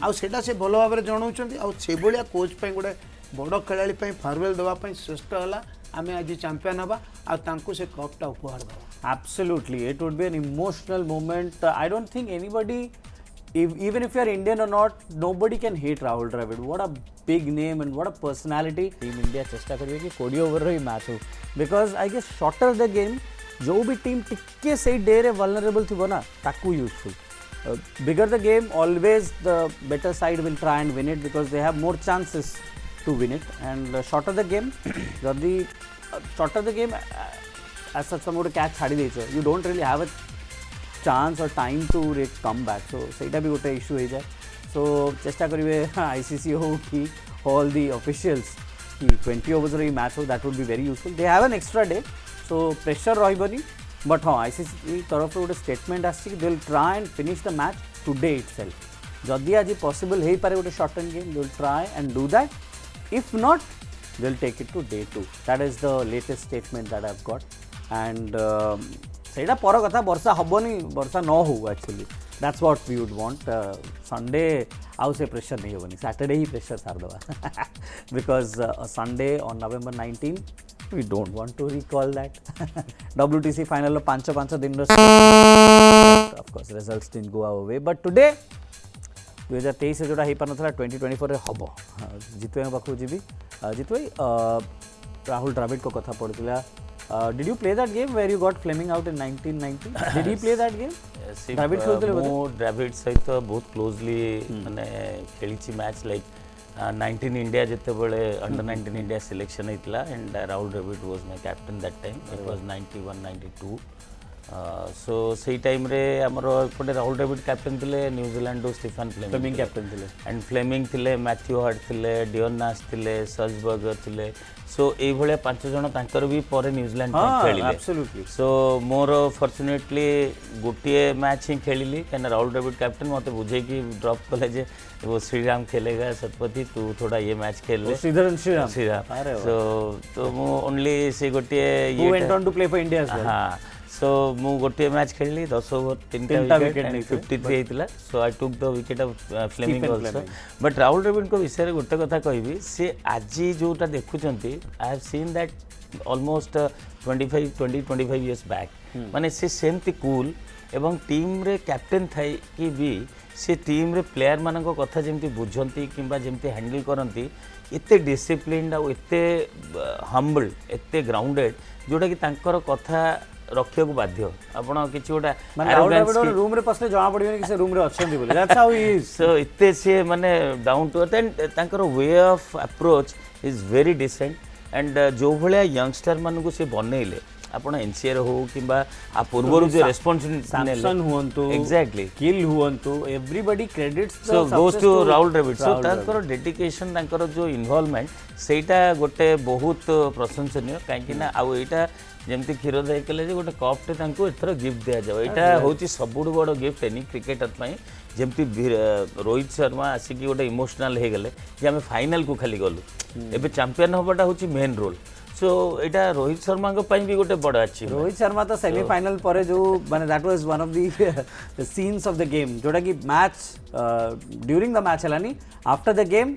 S2: आ सेटा से भलो भाबरे जणाउछंती आ से बलिया कोच पई गोटे बड़ खेलाड़ी पई फेयरवेल देवा पई श्रेष्ठ हला आमे आज चैंपियन हबा आ तांको से कप टा उपहार देबा
S1: Absolutely, it would be an emotional moment. I don't think anybody, even if you are Indian or not, nobody can hate Rahul Dravid. What a big name and what a personality. Team India चेष्टा करिए कि 40 ओवर रो मैच हो because I guess shorter the game, जो भी टीम टिके सही डे रे vulnerable थिबो ना ताकू useful. Bigger the game, always the better side will try and win it because they have more chances to win it. And shorter the game, जल्दी shorter the game. As such some catch छाड़ी देछो you don't really have a chance or time to come back so सेटा भी गोटे इश्यू हो जाए so चेष्टा करिवे आईसीसी हो कि all the officials कि 20 overs रे मैच हो that would be very useful they have an extra day so pressure रहइबनी but हाँ आईसीसी तरफ गोटे स्टेटमेंट आछि कि they will try and finish the match today itself जदि आज possible हे पारे गोटे shortened game they will try and do that if not they'll take it to day 2 that is the latest statement that I've got and सेटा पर कथा वर्षा हबनी वर्षा न हो actually that's what we would want Sunday आउ से प्रेशर नहीं होबनी सैटरडे ही प्रेशर सार दवा because Sunday on November 19 we don't want to recall that WTC final 5 दिन of course results didn't go our way but today 2023 जोटा हे पानथला 2024 रे हबो जितवे पाखु जीबी जितवे राहुल द्रविड़ को कथा पड़तिला did you play that game where you got Fleming out in 1990? Did he play that game?
S3: Dravid खेलते मो Dravid सहित बहुत closely माने खेलीची मैच like 19 India जते बळे under 19 India selection हेतला and Rahul Dravid was my captain that time. It was 91 92 सो से टाइम रे आमर एपटे राहुल द्रविड़ कैप्टन थे न्यूजीलैंड स्टीफन
S1: फ्लेमिंग कैप्टन थे
S3: एंड फ्लेमिंग थे मैथ्यू हार्ट थे डियन नाश थे सर्जबर्गर थे सो ये भाया 5 जन तांकर भी पर न्यूजीलैंड खेलिले सो मोर फॉर्चुनेटली गोटे मैच ही खेलिली कहीं राहुल द्रविड़ कैप्टन मत बुझे कि ड्रॉप कले जे वो श्रीराम खेलेगा शतपथी तू थोड़ा ये मैच खेल ले
S1: श्रीधरन श्रीराम
S3: सो तो मु ओनली से गोटे
S1: ये went on to play for India
S3: हां सो मु गोटे मैच खेलली 10 ओवर 3टा विकेट एंड 53 हेतिला so I took the wicket of Fleming also but Rahul Dravid को विषय रे गोटे कथा कहबी से आजी जोटा देखुचंती I have seen that almost 25 years back माने से सेमती कूल एवं टीम रे कैप्टन थाई कि भी से टीम रे प्लेयर मानक कथा जेमती बुझंती किंबा जेमती हैंडल करंती एते डिसिप्लिन्ड आ एते हम्बल एते ग्राउंडेड जोटा कि तांकर कथा रखिया को बाध्य आपण किछि गोटा
S1: रूम रे पसले जमा पड़ियो कि से रूम रे अछंती बोले that's how he is
S3: so इते से माने डाउन टू अर्थ एंड तांकर way of approach is very decent and जो भलिया यंगस्टर मानू को से बनेइले आपण एनसीआर हो किंबा आ पूर्वरु जो रेस्पोंसिबिलिटी
S1: नेले हुअंतु
S3: एग्जैक्टली
S1: किल हुअंतु everybody credits
S3: so goes to Rahul Dravid so तांकर डेडिकेशन तांकर जो इन्वॉल्वमेंट सेटा गोटे बहुत प्रशंसनीय काहे ना आ एटा जेमती क्षीर दही कले गोटे कपटे तांको एथर गिफ्ट दिया जाओ एटा होची सबुठु बड़ गिफ्ट एनी क्रिकेटर पई जेमती रोहित शर्मा आसिकी गोटे इमोशनल हे गले जे आमे फाइनल को खाली गलु एबे चैंपियन होबाटा होची मेन रोल सो एटा रोहित शर्मा को पई भी गोटे बड़ अच्छी
S1: रोहित शर्मा तो सेमीफाइनल पर जो माने that was one of the scenes of the game जोटा कि मैच ड्यूरिंग द मैच हलानी after the game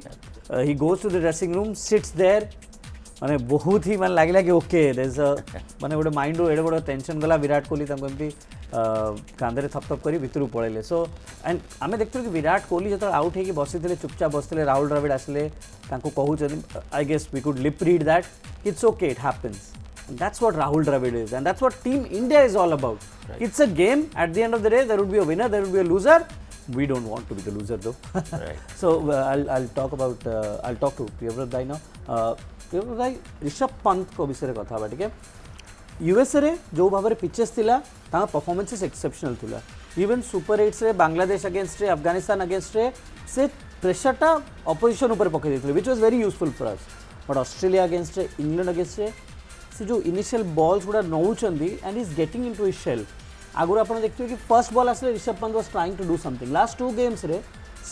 S1: he goes to the dressing room sits there माने बहुत ही माने लागिला कि ओके देयर इज अ माने गोटे माइंड रो एडे बड़ टेंशन गला विराट कोहली तंको एमती कांदरे थपथप करी भितरु पळेले सो एंड आमे देखथु कि विराट कोहली जत आउट हे कि बसिथिले चुपचाप बसिथिले राहुल द्रविड़ आसले तांको कहउछन I guess we could lip read that it's okay it happens that's what Rahul Dravid is and that's what team India is all about it's a game at the end of the day there would be a winner there would be a loser we don't want to be the loser though right so I'll talk to Priyavrata Bhai now Priyavrata Bhai Rishabh Pant को विषय रे कथा बा ठीक है यूएसए रे जो भाबरे पिचेस थिला ता परफॉर्मेंसेस एक्सेप्शनल थिला इवन सुपर 8 रे बांग्लादेश अगेंस्ट रे अफगानिस्तान अगेंस्ट रे से प्रेशरटा ऑपोजिशन ऊपर पके देथिले which was very useful for us but Australia against रे इंग्लैंड अगेंस्ट रे से जो इनिशियल बॉल्स गुड़ा नौचंदी and is getting into his shell आगुर आपण देखियो कि फर्स्ट बॉल आसले Rishabh Pant was trying to do something last 2 games रे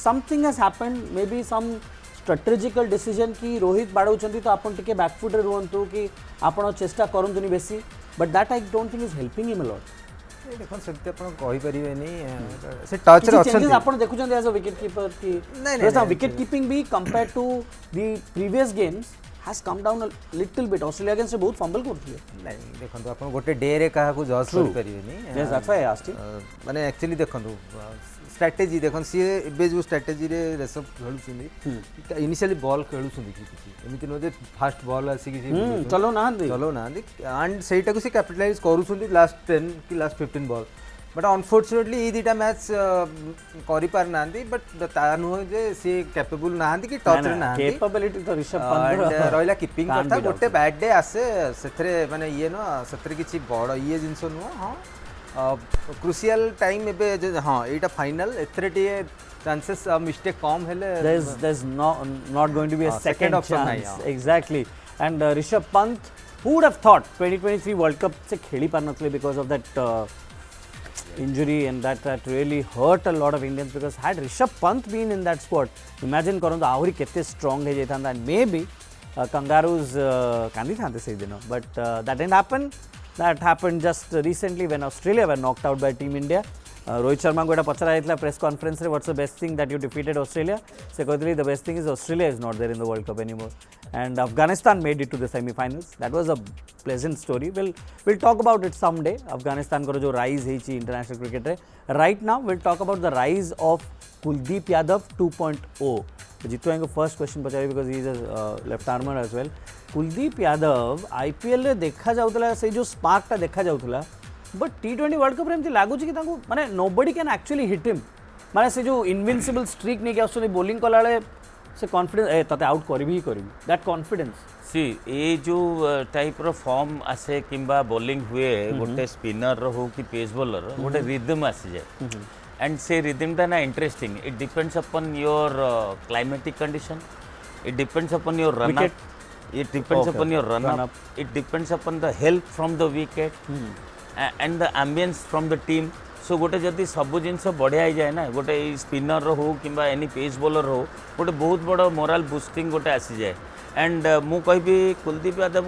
S1: something has happened may be some strategical decision कि रोहित बाडौचंदी तो आपण टिके बैकफुट रे रुहंतु कि आपण चेष्टा करंतुनी बेसी but that I don't think is helping him a lot
S4: देखो सकते आपण कहि परिबेनी से टच रे अछंती
S1: आपण देखुचंदी एज अ विकेट कीपर कि नहीं विकेट कीपिंग भी compare to the previous games has come down a little bit Australia against बहुत फंबल करथिले
S4: नहीं देखंतु आपण गोटे डे रे काहा को जज कर परिबेनी
S1: yes that's why I asked
S4: माने एक्चुअली देखंतु स्ट्रेटजी देखन सी एबे जो स्ट्रेटजी रे ऋषभ खेलुछिनी इनिशियली बॉल खेलुछिनी कि एमिति न जे फास्ट बॉल आसी कि
S1: चलो ना
S4: एंड सेटा को से कैपिटलाइज करूछिनी लास्ट 10 कि लास्ट 15 बॉल बट अनफॉर्चुनेटली ई दुटा मैच करि पार नांदी बट ता नु जे से कैपेबल नांदी कि टच रे नांदी
S1: कैपेबिलिटी तो ऋषभ पंत
S4: रहिला कीपिंग करता गोटे बैड डे आसे सेथरे माने ये न सेथरे किछि बड़ ये जिंस नु हां क्रुशियल टाइम एबे हां एटा फाइनल एथरे चांसेस मिस्टेक कम हेले
S1: there is not going to be a second chance exactly and Rishabh Pant who would have thought 2023 World Cup se kheli par nathile because of that injury and that really hurt a lot of Indians because had Rishabh Pant been in that squad imagine karantu ahuri kette strong he jaithanda and maybe Kangaroos kandi thante sei dino but that didn't happen that happened just recently when Australia were knocked out by Team India Rohit Sharma को पचरा जाता प्रेस कॉन्फ्रेंस रे what's the best thing that you defeated Australia से कहते the best thing is Australia is not there in the world cup anymore and Afghanistan made it to the semifinals that was a pleasant story will talk about it some day Afghanistan को जो राइज है इंटरनेशनल क्रिकेट रे right now will talk about the rise of Kuldeep Yadav 2.0 Jitu को फर्स्ट क्वेश्चन पचारे because he is a left armer as well Kuldeep Yadav IPL रे देखा जाउतला से जो स्पार्कटा देखा जाउतला बट T20 वर्ल्ड कप एमती लगुच कि माने nobody can actually hit him माने से जो इनविंसिबल स्ट्रीक नहीं आस बोलिंग कला से कॉन्फिडेंस ए तते आउट करबी ही करबी दैट कॉन्फिडेंस
S3: सी ये जो टाइप रो फॉर्म आसे किंबा बॉलिंग हुए गोटे स्पिनर रो हो कि पेस बॉलर रो गोटे रिदम आसी जाए एंड से रिदम टा ना interesting it depends upon your climatic condition it depends upon your run
S1: wicket.
S3: up it depends upon your run up it depends upon the help from the wicket and the ambience from the team so गोटे जदि सब जिनस बढ़िया हो जाए ना गोटे स्पिनर हो किंबा एनी पेस बॉलर हो गोटे बहुत बड़ मोराल बूस्टिंग गोटे आसी जाए एंड मु कहबी कुलदीप यादव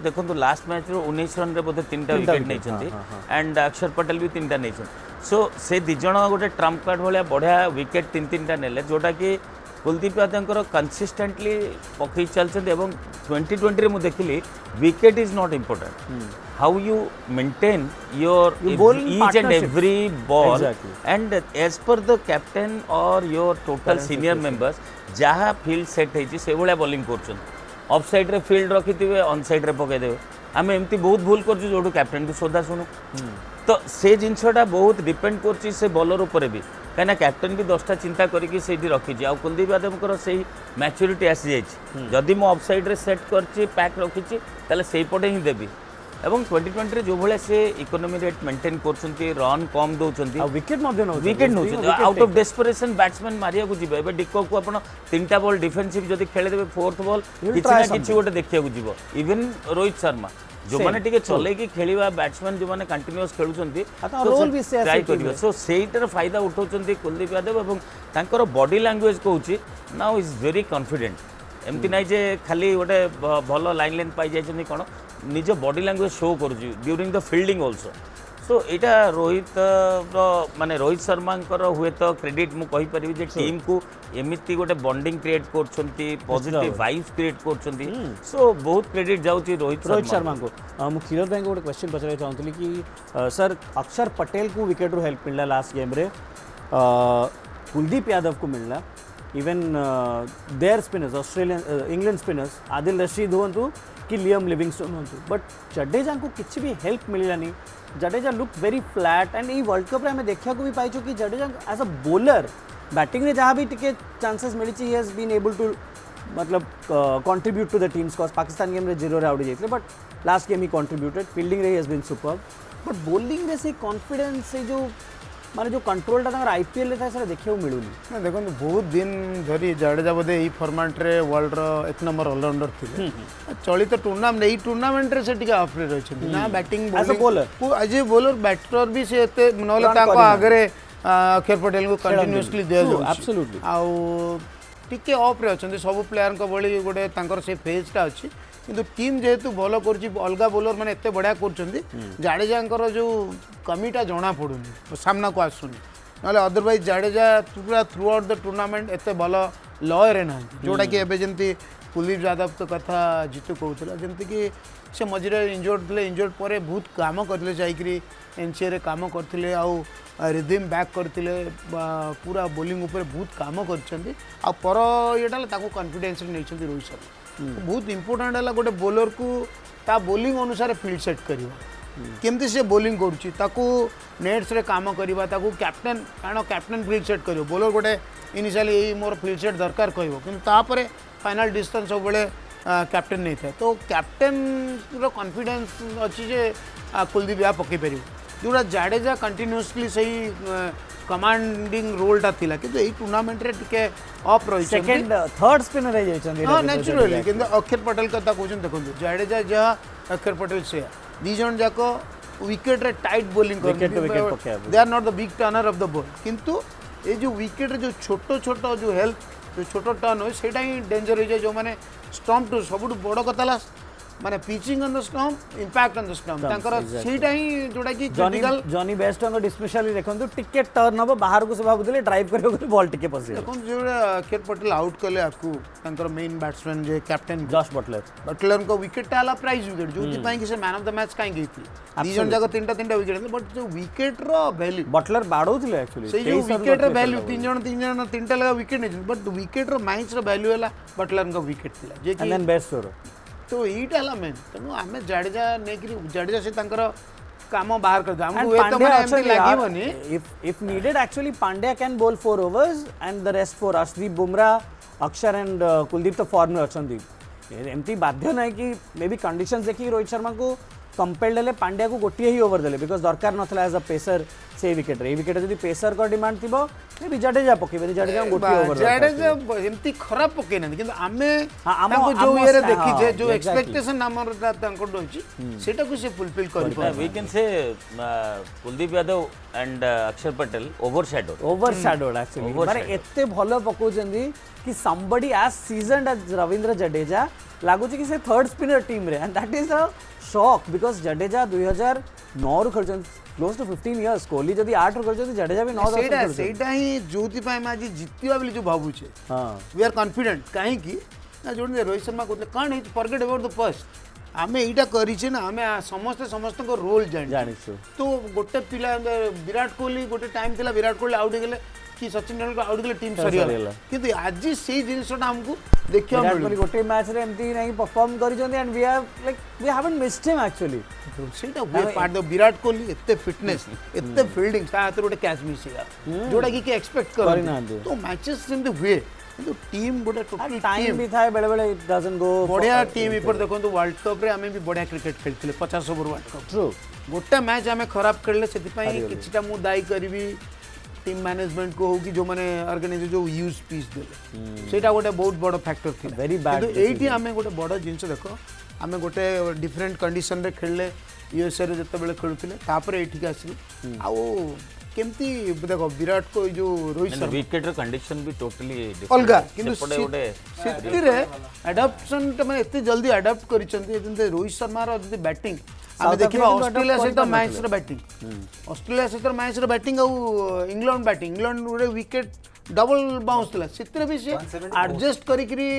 S3: देखो लास्ट मैच रो 19 रन रे बोधे 3टा विकेट नहीं एंड अक्षर पटेल भी 3टा नहीं सो से दी जण गोटे ट्रम्प कार्ड भाया बढ़िया विकेट 3-3टा नेले जोटा कि कुलदीप यादव कंसिस्टेंटली पकई चलते 2020 मु देखिली wicket is not important how you maintain your each and every ball and as per the captain और योर टोटल सीनियर मेंबर्स जहाँ फील्ड सेट होती से भाया बॉलिंग कर ऑफ साइड रे फील्ड रखिथे ऑन साइड रे पकईदेवे आम एमती बहुत भूल कर कैप्टेन को सोधा शुणु तो से जिनसटा बहुत डिपेंड कर से बॉलर उपर भी कहीं कैप्टेन भी 10टा चिंता करके रखी आ कुलदीप यादव से मैच्योरिटी आसी जाइए जदि मु ऑफ साइड रे सेट कर पैक रखी से पटे ही देवी एवं 2020 रे जो भाया से इकोनॉमी रेट मेंटेन कर रन कम दौरान
S1: wicket
S3: wicket now out of desperation batsman Maria को जीव ए डिको को आप 3टा बॉल डिफेंसिव जदि खेलेदेवे 4th बॉल किसी गोटे देखा जीव इवन रोहित शर्मा जो माने टिके चले कि खेलिबा बैट्समैन जो माने कंटीन्यूअस खेलुचंती
S1: रोल भी से
S3: ट्राई करियो सो सेइटर फायदा उठाउचंती कुलदीप यादव एवं तांकर बॉडी लैंग्वेज कहूची नाउ इज वेरी कॉन्फिडेंट एमती नाही जे खाली गोटे भलो लाइन लेंथ पाई जाइछंती कोन निज बॉडी लैंग्वेज शो करूची during the fielding also so एटा रोहित माने रोहित शर्मा हुए तो क्रेडिट मु कहि परिबी जे टीम को एमिति गोटे बॉन्डिंग क्रिएट करछंती पॉजिटिव वाइब्स क्रिएट करछंती सो बहुत क्रेडिट जाउची रोहित शर्मा
S1: को मु खीरत भाई को गोटे क्वेश्चन पचारे चाहतली कि सर अक्षर पटेल को विकेट रो हेल्प मिलला लास्ट गेम रे कुलदीप यादव को मिलला even there spinners Australian England spinners Adil Rashid हुंतु कि लियम लिविंगस्टोन हुंतु बट जडेजा को किसी भी हेल्प मिललानी Jadeja look very flat and ये वर्ल्ड कप रे हमें देखा को भी पाई कि Jadeja as a bowler batting रे जहाँ भी टिके चांसेस मिली he has been able to मतलब contribute to the team scores Pakistan game रे 0 रे आउट जाइए but last game he contributed fielding रे has been superb but bowling रे से कॉन्फिडेंस से जो माने जो कंट्रोलटा तंगर आईपीएल रे था से देखियो मिलुनी
S2: ना देखो बहुत दिन धरी जडेजा बोधे ई फॉर्मेट रे वर्ल्ड रो 1 नंबर ऑलराउंडर थिले चलित टूर्नामेंट ई टूर्नामेंट रे से टिके ऑफ रे रहछन ना बैटिंग
S1: एज अ बॉलर
S2: को एज ए बॉलर बैटर भी से एते नले ताको आगरे अक्षर पटेल को कंटीन्यूअसली दे जो
S1: एब्सोल्युटली
S2: आ टिके ऑफ रे अछन सब प्लेयर को बळी गोटे तांकर से फेज टा अछि किंतु टीम जेहेतु भल कर अलग बोलर मैंने एत बढ़िया कर जाडेजा जो कमीटा जना पड़ूनी सामना को आसुनी ना अदरवाइज जाडेजा पूरा थ्रू आउट द टूर्नामेंट एत भल लय ना जोटा कि एबे जंती कुलदीप यादव तो कथा जीतू कहूला जमती कि से मझे इंजोर्ड थे इंजोर्ड पर बहुत काम करते जाकरी एनसीए रे काम करते आउ रिदम बैक करते पूरा बोलिंग उपर बहुत काम कर येटा कॉन्फिडेंस नहीं रोहित शर्मा बहुत इंपोर्टेंट है गोटे बॉलर को ता बोलिंग अनुसार फील्ड सेट करवा केमती से बोलिंग करुच्ची नेट्स रे काम करवा कैप्टेन कारण कैप्टेन फील्ड सेट कर बॉलर गोटे इनिशियली यही मोर फील्ड सेट दरकार कह कि फाइनल डिस्टेंस सब बड़े कैप्टेन नहीं था तो कैप्टेन कॉन्फिडेंस अच्छी जे कुलदीप या पकई पार जोड़ा जाडेजा कंटिन्यूअसली सही कमांडिंग रोलटा थिला कि एई टूर्नामेंट रे टिके ऑफ रही
S1: सेकंड थर्ड स्पिनर रह जाय
S2: हां नेचुरली कि अक्षर पटेल कथा कहउछन देखंतु जाडेजा जहा अक्षर पटेल से दी जन जाको विकेट रे टाइट बॉलिंग कर they are not the big turner of the ball किंतु ए जो विकेट रे जो छोटो छोटो जो हेल्थ जो छोटो टर्न हो सेटा ही डेंजर हो जाय जो माने स्टंप टू सबुठ बड़ कथाला माने pitching on the stump impact on the stump तांकर सेटा ही जोडा कि क्रिटिकल
S1: जॉनी बेस्ट को स्पेशली देखंतु टिके टर्न हो बाहर को से भाबुले ड्राइव करियो बॉल टिके पसी
S2: देखन जोडा अक्षर पटेल आउट कले आपको तांकर मेन बैट्समैन जे कैप्टन
S1: जॉश बटलर
S2: को विकेट टाला प्राइज विकेट जो पाई कि से मैन ऑफ द मैच काई गई थी दी जन जाको तीनटा विकेट बट जो विकेट रो वैल्यू
S1: बटलर बाडौथिले एक्चुअली
S2: से जो विकेट रो वैल्यू तीनटा लगा विकेट नहीं बट विकेट रो मैच रो वैल्यू हला बटलर का विकेट थिला जे कि
S1: एंड बेस्ट रो
S2: तो ईटा ला मेन तेनु आमे जाडेजा नेकरी जाडेजा से तांकर काम बाहर कर दाम हुए तो माने एमती लागिवनी
S1: if needed actually Pandya can bowl 4 overs and the rest for Arshdeep Bumrah अक्षर एंड कुलदीप तो फॉर्म में अच्छा एमती बाध्य ना कि मे बी कंडीशंस देखिए रोहित शर्मा को कंपेल्ड हेले पांड्या को गोटे ही ओवर देले बिकॉज दरकार नथला एज अ पेसर से विकेट रे विकेट जदी पेसर को डिमांड थिबो मे बी जडेजा पकेबे जडेजा गोटे ओवर
S2: जडेजा एमती खराब पके ना किंतु आमे ताको जो ये देखि जे जो एक्सपेक्टेशन हमर ताको दोछि सेटा को से फुलफिल करि पा
S3: we can say Kuldeep Yadav and अक्षर पटेल
S1: ओवरशैडोड एक्चुअली माने एते भलो पको जंदी कि somebody as seasoned as Ravindra Jadeja लागुची कि से थर्ड स्पिनर टीम रे and that is a shock because Jadeja 2009 रु खेलछन क्लोज टू 15 इयर्स कोहली जदी 8 रु खेलछन जडेजा भी 9
S2: 10 सेटा ही जोति पाए माजी जितिया बोली जो भाबू छे हां वी आर कॉन्फिडेंट काहे कि ना जोडने रोहित शर्मा कोतले कान is forget about the first आमे एटा करी छे ना आमे समस्त को रोल जानि तो गोटे पिला विराट कोहली गोटे टाइम थिला विराट कोहली आउट गेले कि सचिन तेंदुलकर आउट गेले टीम सरी गेला किंतु आज से जिनसटा हमको देखियो
S1: विराट गोटे मैच रे एमती नहीं परफॉर्म करि जंदी and we are like we haven't missed him actually
S2: सेटा वे पार्ट द विराट कोहली एते फिटनेस एते फील्डिंग सा हाथ गोटे कैच मिस गया जोडा कि एक्सपेक्ट कर तो मैचेस इन द वे किंतु टीम गोटे टोटल
S1: टाइम भी थाए बेले बेले इट डजंट गो
S2: बढ़िया टीम ऊपर देखो तो वर्ल्ड कप रे हमें भी बढ़िया क्रिकेट खेलथिले 50 ओवर वर्ल्ड कप
S1: ट्रू
S2: गोटे मैच हमें खराब खेलले सेति पई किछटा मु दाई करबी टीम मैनेजमेंट को हो कि जो माने ऑर्गेनाइजर जो यूज पीस देले सेटा गोटे बहुत बड़ फैक्टर थी
S1: वेरी बैड
S2: एठी हमें गोटे बड़ जिंस देखो हमें गोटे डिफरेंट कंडीशन रे खेलले यूएसए रे जते बेले खेलुथिले तापर एठी का आसी आ केमती देखो विराट को जो रोहित शर्मा
S3: विकेट रे कंडीशन भी टोटली डिफरेंट
S2: अलगा किंतु सेति रे एडॉप्शन त माने एते जल्दी अडॉप्ट करिसंती जंते रोहित शर्मा रो जदी बैटिंग आमे देखिबा ऑस्ट्रेलिया से तो मैच रे बैटिंग ऑस्ट्रेलिया से तो मैच रे बैटिंग और इंग्लैंड रे विकेट डबल बाउंस थला सितरे भी से एडजस्ट करी करी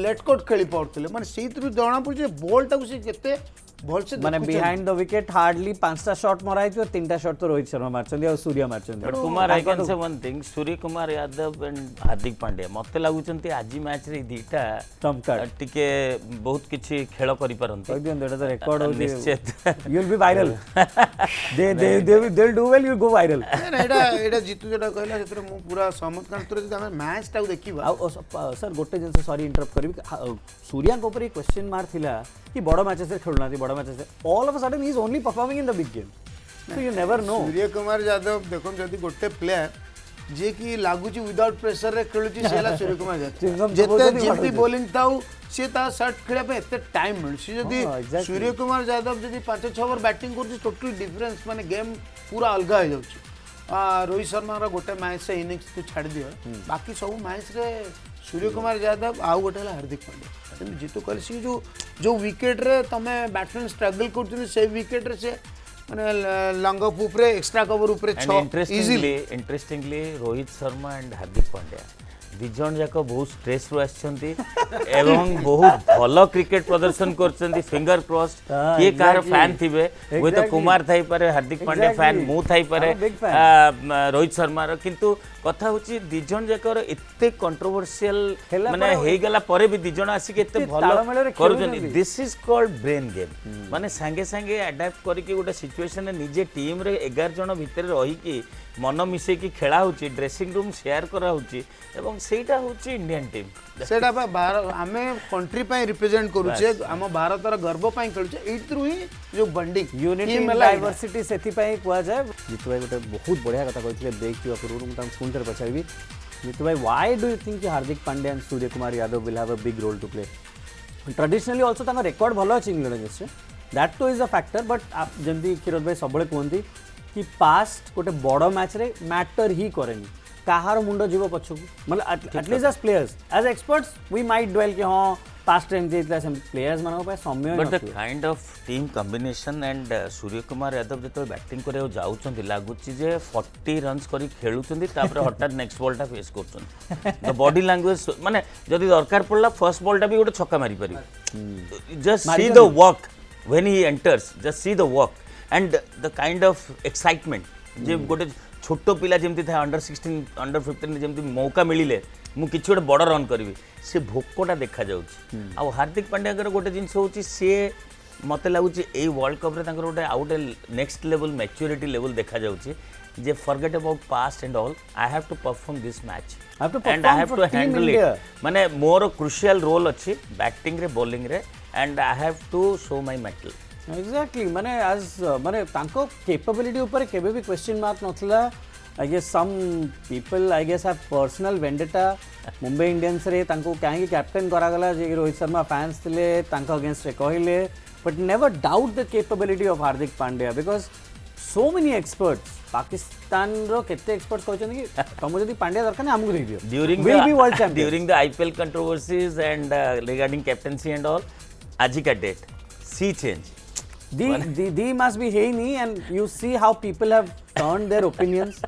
S2: लेट कोट खेली पड़तले माने सेति जणा पड़ जे बॉल टा से केते बॉल से
S1: माने बिहाइंड द विकेट हार्डली 5टा शॉट मराई और 3टा शॉट तो रोहित शर्मा मारचंदी और सूर्या मारचंदी
S3: but Kumar I can say one thing Surya Kumar Yadav and Hardik Pandya मते लागुचंती आज मैच रे दीटा
S1: टमका
S3: टिके बहुत किछि खेल करि परंती
S1: एकदम एटा तो रिकॉर्ड हो
S3: निश्चित
S1: you will be viral they will do well you go viral
S2: एटा जीतु जेटा कहला सेतरे मु पूरा सहमत कांतरे जे हम मैच टा देखिबा
S1: सर गोटे जिनसे सॉरी इंटरप्ट करबी सूर्या को ऊपर एक क्वेश्चन मार्क थिला कि बड़ मैचेस से खेलना थी बड़ मैचेस से all of a sudden he is only performing in the big game so you never know
S2: Surya Kumar Yadav देखो जदी गोटे प्लेयर जे कि लागुची विदाउट प्रेशर रे खेलुची सेला सूर्य कुमार यादव जेते जेती बॉलिंग ताऊ से ता शॉट खेले पे एते टाइम मिल सी जदी सूर्य कुमार यादव जदी 5-6 ओवर बैटिंग करची टोटल डिफरेंस माने गेम पूरा अलग हो जाउची रोहित शर्मा रा गोटे मैच से इनिंग्स को छाड़ दियो बाकी सब मैच रे सूर्य कुमार यादव आउ गोटे हार्दिक पांड्या जीतू कहले सी जो विकेट रे तमे बैट्समैन स्ट्रगल करछन से विकेट रे से माने लॉन्ग ऑफ ऊपर एक्स्ट्रा कवर ऊपर 6
S3: इंटरेस्टिंगली रोहित शर्मा एंड हार्दिक पांड्या दिजन जाक बहुत स्ट्रेस रु आछंती एवं बहुत भलो क्रिकेट प्रदर्शन करछंती फिंगर क्रॉस्ड के कार फैन थिबे वे तो कुमार थाई पारे हार्दिक पांड्या फैन मु थाई पारे रोहित शर्मा रो किंतु कथा होची दिजन जाकर एते कंट्रोवर्शियल माने हेई गला परे भी दिजन आसी के एते भलो करूछंती this is called brain game माने संगे संगे अडैप्ट करी के गोटे सिचुएशन रे निजे टीम रे 11 जन भितर रही की मन मिसे की खेला होची ड्रेसिंग रूम शेयर करा होची एवं सेटा होची इंडियन टीम
S2: सेटा आमे कंट्री पय रिप्रेजेंट करूचे हम भारत र गर्व पय खेलुचे एथरु ही जो बॉन्डिंग
S1: यूनिटी इन डाइवर्सिटी सेति पय कुआ जाय जीतु भाई गोटे बहुत बढ़िया कथा कहथिले ब्रेक किवा पूर्व मु तम सुनतर पछाइबी जीतु भाई व्हाई डू यू थिंक कि Hardik Pandya and Surya Kumar Yadav will have a big role to play traditionally also ताका रिकॉर्ड भलो अछि England against that too is a factor but आप जंदी किरण भाई सबले कोंती कि पास्ट गोटे बड़ मैच रे मैटर ही करेनी कहार मुंड जीव पछकु मतलब at least as players as experts we might dwell कि हां पास्ट टाइम जेतला सम प्लेयर्स मानको पाए समय
S3: but the kind of team combination and Surya Kumar Yadav जतो बैटिंग करे जाउछंती लागुची जे 40 रन्स करी खेलुछंती तापर हठात नेक्स्ट बॉल टा फेस करछन द बॉडी लैंग्वेज माने जदी दरकार पड़ला फर्स्ट बॉल टा भी गोटे छक्का मारी पारी just see the work when he enters just see the work and the kind of excitement जे गोटे छोटो पिला जमती था अंडर 16 अंडर 15 जमती मौका मिलिले मु किछि गोटे बड़ रन करबी से भोकटा देखा जाउछि आ हार्दिक पांड्या कर गोटे जिंस होछि से मते लागुछि ए वर्ल्ड कप रे तांकर गोटे out next level maturity level देखा जाउछि जे forget about past and all, I have to perform this match.
S1: I have to
S3: and I
S1: perform
S3: have
S1: for
S3: to
S1: Team
S3: handle
S1: India.
S3: it. माने मोर crucial role अच्छी batting रे bowling रे and I have to show my mettle.
S1: Exactly. माने as माने तांको capability ऊपर केबे भी question mark नथला. I guess some people I guess have personal vendetta. Mumbai Indians रे तांको कहीं कैप्टन करा गला जे रोहित शर्मा फैंस थिले तांको अगेंस्ट रे कहिले, but never doubt the capability of Hardik Pandya because so many experts Pakistan रो केते एक्सपर्ट्स कहछन कि तुम जदी पांड्या दरकार ने हमकु दे दियो
S3: During
S1: will
S3: the
S1: be world champion
S3: during the IPL controversies and regarding captaincy and all, आज का date sea change.
S1: the must be Heini and you see how people have turned their opinions.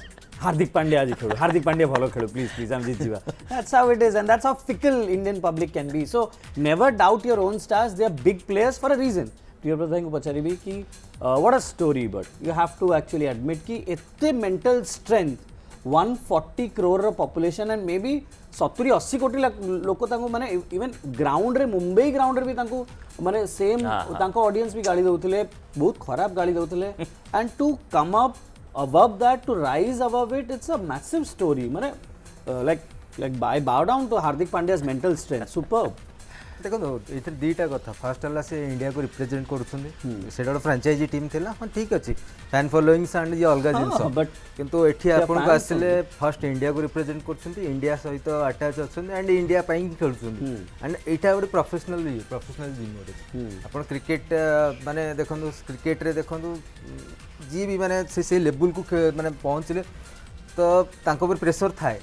S1: Hardik Pandya aji khelu, Hardik Pandya bhalo khelu, please am jit jiba. That's how it is and that's how fickle Indian public can be. So never doubt your own stars. They are big players for a reason. Priya Pradhan ko pachari bhi ki what a story, but you have to actually admit ki ette mental strength 140 crore population and maybe 70-80 कोटी लोक तांको माने इवन ग्राउंड रे मुंबई ग्राउंड रे भी तांको माने सेम तांको ऑडियंस भी गाली दउतले बहुत खराब गाली दउतले and to come up above that, to rise above it, it's a massive story. माने like I bow down to Hardik Pandya's mental strength. Superb.
S4: देखो ये दीटा कथा फर्स्ट है से इंडिया को रिप्रेजेंट कर फ्रांचाइजी टीम थिला हाँ ठीक अच्छे फैन फॉलोइंग्स एंड ये अलग जिनस
S1: बट
S4: किंतु एठी आपन को आसिले फर्स्ट इंडिया को रिप्रेजेंट करछंती इंडिया सहित अटैच अछंती एंड इंडिया पई खेलछंती एंड एटा ଗୋଟେ प्रोफेशनल जिम आपन क्रिकेट माने देखंदु क्रिकेट रे देखंदु जी भी माने से लेवल को माने पहुंचले तो तांको पर प्रेशर थाए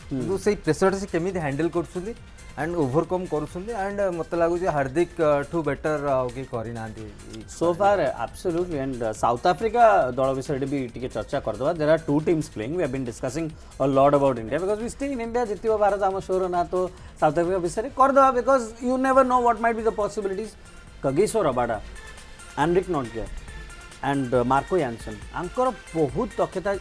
S4: किंतु से प्रेशर से केमिति हैंडल करछंती एंड ओवरकम करुछंती एंड मते लागु जे हार्दिक टू बेटर ओके करि नांती
S1: so far absolutely and South Africa दल विषय भी टिके चर्चा कर दवा there are two teams playing we have been discussing a lot about India because we stay in India जितिबो भारत आम शोर ना तो साउथ अफ्रीका विषय कर दवा because you never know what might be the possibilities Kagiso Rabada Anrich Nortje and Marco Jansen आंकर बहुत दक्षता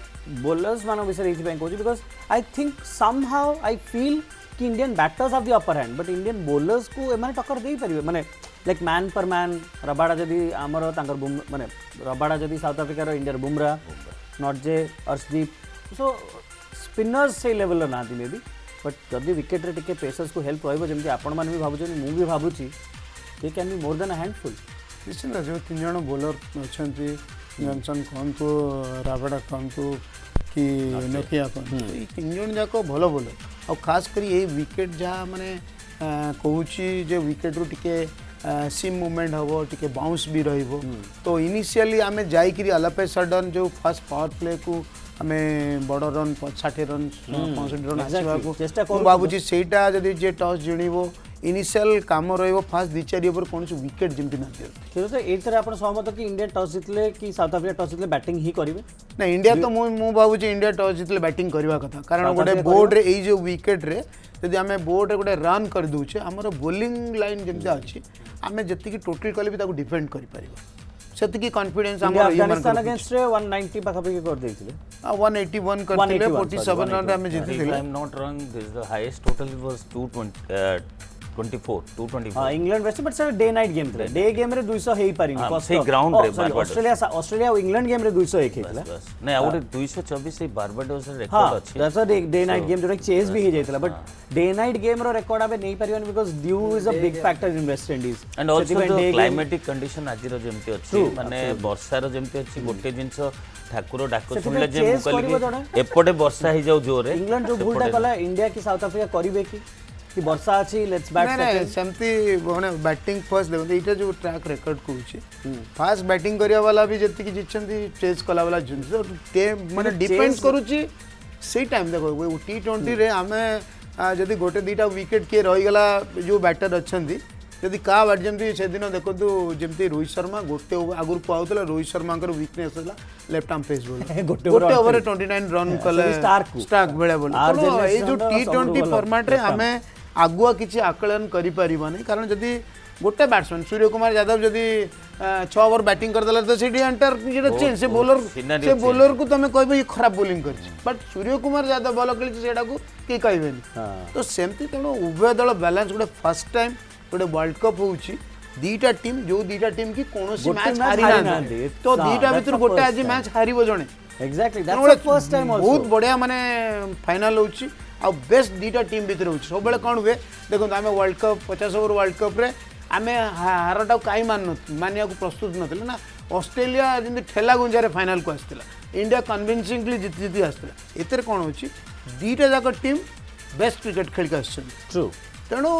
S1: बोलर्स मान विषय एथि कहूँ because I think somehow I feel कि Indian batters have the upper hand but Indian bowlers को एमाने टक्कर दे पारिबे माने लाइक मैन पर मैन रबाडा जदी आमर तांकर माने रबाडा जदी साउथ अफ्रीका रो इंडिया बुमरा नॉट जे अर्शदीप सो स्पिनर्स से लेवल ना दिले भी बट जदी विकेट रे टिके पेसर्स को हेल्प रहइबो जेमति आपण मान भी भाबुछन मु भी भाबुची they can be more than a handful
S2: निश्चित जो तीन जन बोलर अच्छे जॉनसन कहतु राबड़ा कहतु कि नोकिया कहतु ये तीन जन जाक भल बोलर आ खास कर ये विकेट जहाँ माने कहूँ जे विकेट रू टिके सिम मूवमेंट हम टिके बाउंस भी रहिबो तो इनिशियली आम जाइकरी अलपे सडन जो फर्स्ट पावर प्ले को आम बड़ रन 60 रन 65 रन आसवा भावुँ सेटा जदि जे टॉस जिणव इनिशियल काम रहिबो फास्ट 2-4 ओवर कौन विकेट जमती ना दियो
S1: तो एथर आपण सहमत कि इंडिया टॉस जितले कि साउथ अफ्रीका टॉस जितले बैटिंग ही करिवे
S2: ना इंडिया तो मु भावुँ इंडिया टॉस जितले बैटिंग करवा कथा कारण गोटे बोर्ड रे ए जो विकेट रे यदि आम बोर्ड रे गोटे रन कर दूचे आमर बोलिंग लाइन जमती अच्छी आम जी टोटल कले भी डिफेंड कर सेतिकी कॉन्फिडेंस हमर
S1: अफगानिस्तान अगेंस्ट 190 पाखापाखि कर देइथिले
S2: 181 करथिले 47 रन रे हम जीतिथिले
S3: I am not wrong this the highest total was 224
S1: हां England west but sir day night game थे डे गेम रे 200 हेई पारिनी
S3: से ग्राउंड रे
S1: ऑस्ट्रेलिया और इंग्लैंड गेम रे 201 हेतला
S3: नै आउट 224 से बारबाडोस रे रिकॉर्ड अछि
S1: that's a day night game जो चेस भी हे जाइतला बट डे नाइट गेम रो रिकॉर्ड आबे नै परिवन because dew is a big factor in West Indies
S3: and also the climatic condition आजि रो जेमति अछि माने वर्षा रो जेमति अछि गोटे जिंस ठाकुर डाको सुनले जे मु कहली एपटे वर्षा ही जाऊ जोरे
S1: इंग्लैंड जो भूलटा कला इंडिया की साउथ अफ्रीका करिवे कि वर्षा अछि लेट्स बैट
S2: सेकंड सेमती माने बैटिंग फर्स्ट देखो एटा जो ट्रैक रिकॉर्ड कहूची फास्ट बैटिंग करिया वाला भी जति कि जिछंती चेस कला वाला जिंस ते माने डिपेंड्स करूची से टाइम देखो T20 रे हमें जदि गोटे दीटा विकेट के रही गला जो बैटर अच्छी जदि का बैट जमी से दिन देखो जमी रोहित शर्मा गोटे आगुरी कहला रोहित शर्मा वीकनेस है लेफ्ट आर्म पेस बॉल गोटे ओवर 29 रन कले स्टार्क बेले बोले ये जो T20 फॉर्मेट रे आम आगुआ किसी आकलन करें कारण जदि गोटे बैट्समैन सूर्य कुमार यादव जदि 6 ओवर बैटिंग करदेला तो सीटी एंटर चेंज से बॉलर को तुम कह ये खराब बोलिंग कर बट सूर्य कुमार यादव भल खेली को किए कहे तो सेमती तेणु उभय दल बैलेंस गोटे फर्स्ट टाइम गोटे वर्ल्ड कप हो दीटा टीम जो दीटा टीम की कौन मैच हारी ना तो दीटा भर गोटे आज मैच हार जड़े
S1: Exactly, that's the first time also.
S2: बहुत बढ़िया माने फाइनल होची आ बेस्ट दीटा टीम भीतर होची सब बेले कोन हुए देखो आमे world cup 50 over world cup रे आमे हारटा काई मानिया को प्रस्तुत नथिले ना ऑस्ट्रेलिया जिंदे ठेला गुंजारे फाइनल को आस्तिला इंडिया कन्विंसिंगली जीती आस्तिला एतर कोन होची दीटा जाक टीम बेस्ट क्रिकेट खेल के आछन
S1: True.
S2: तेणु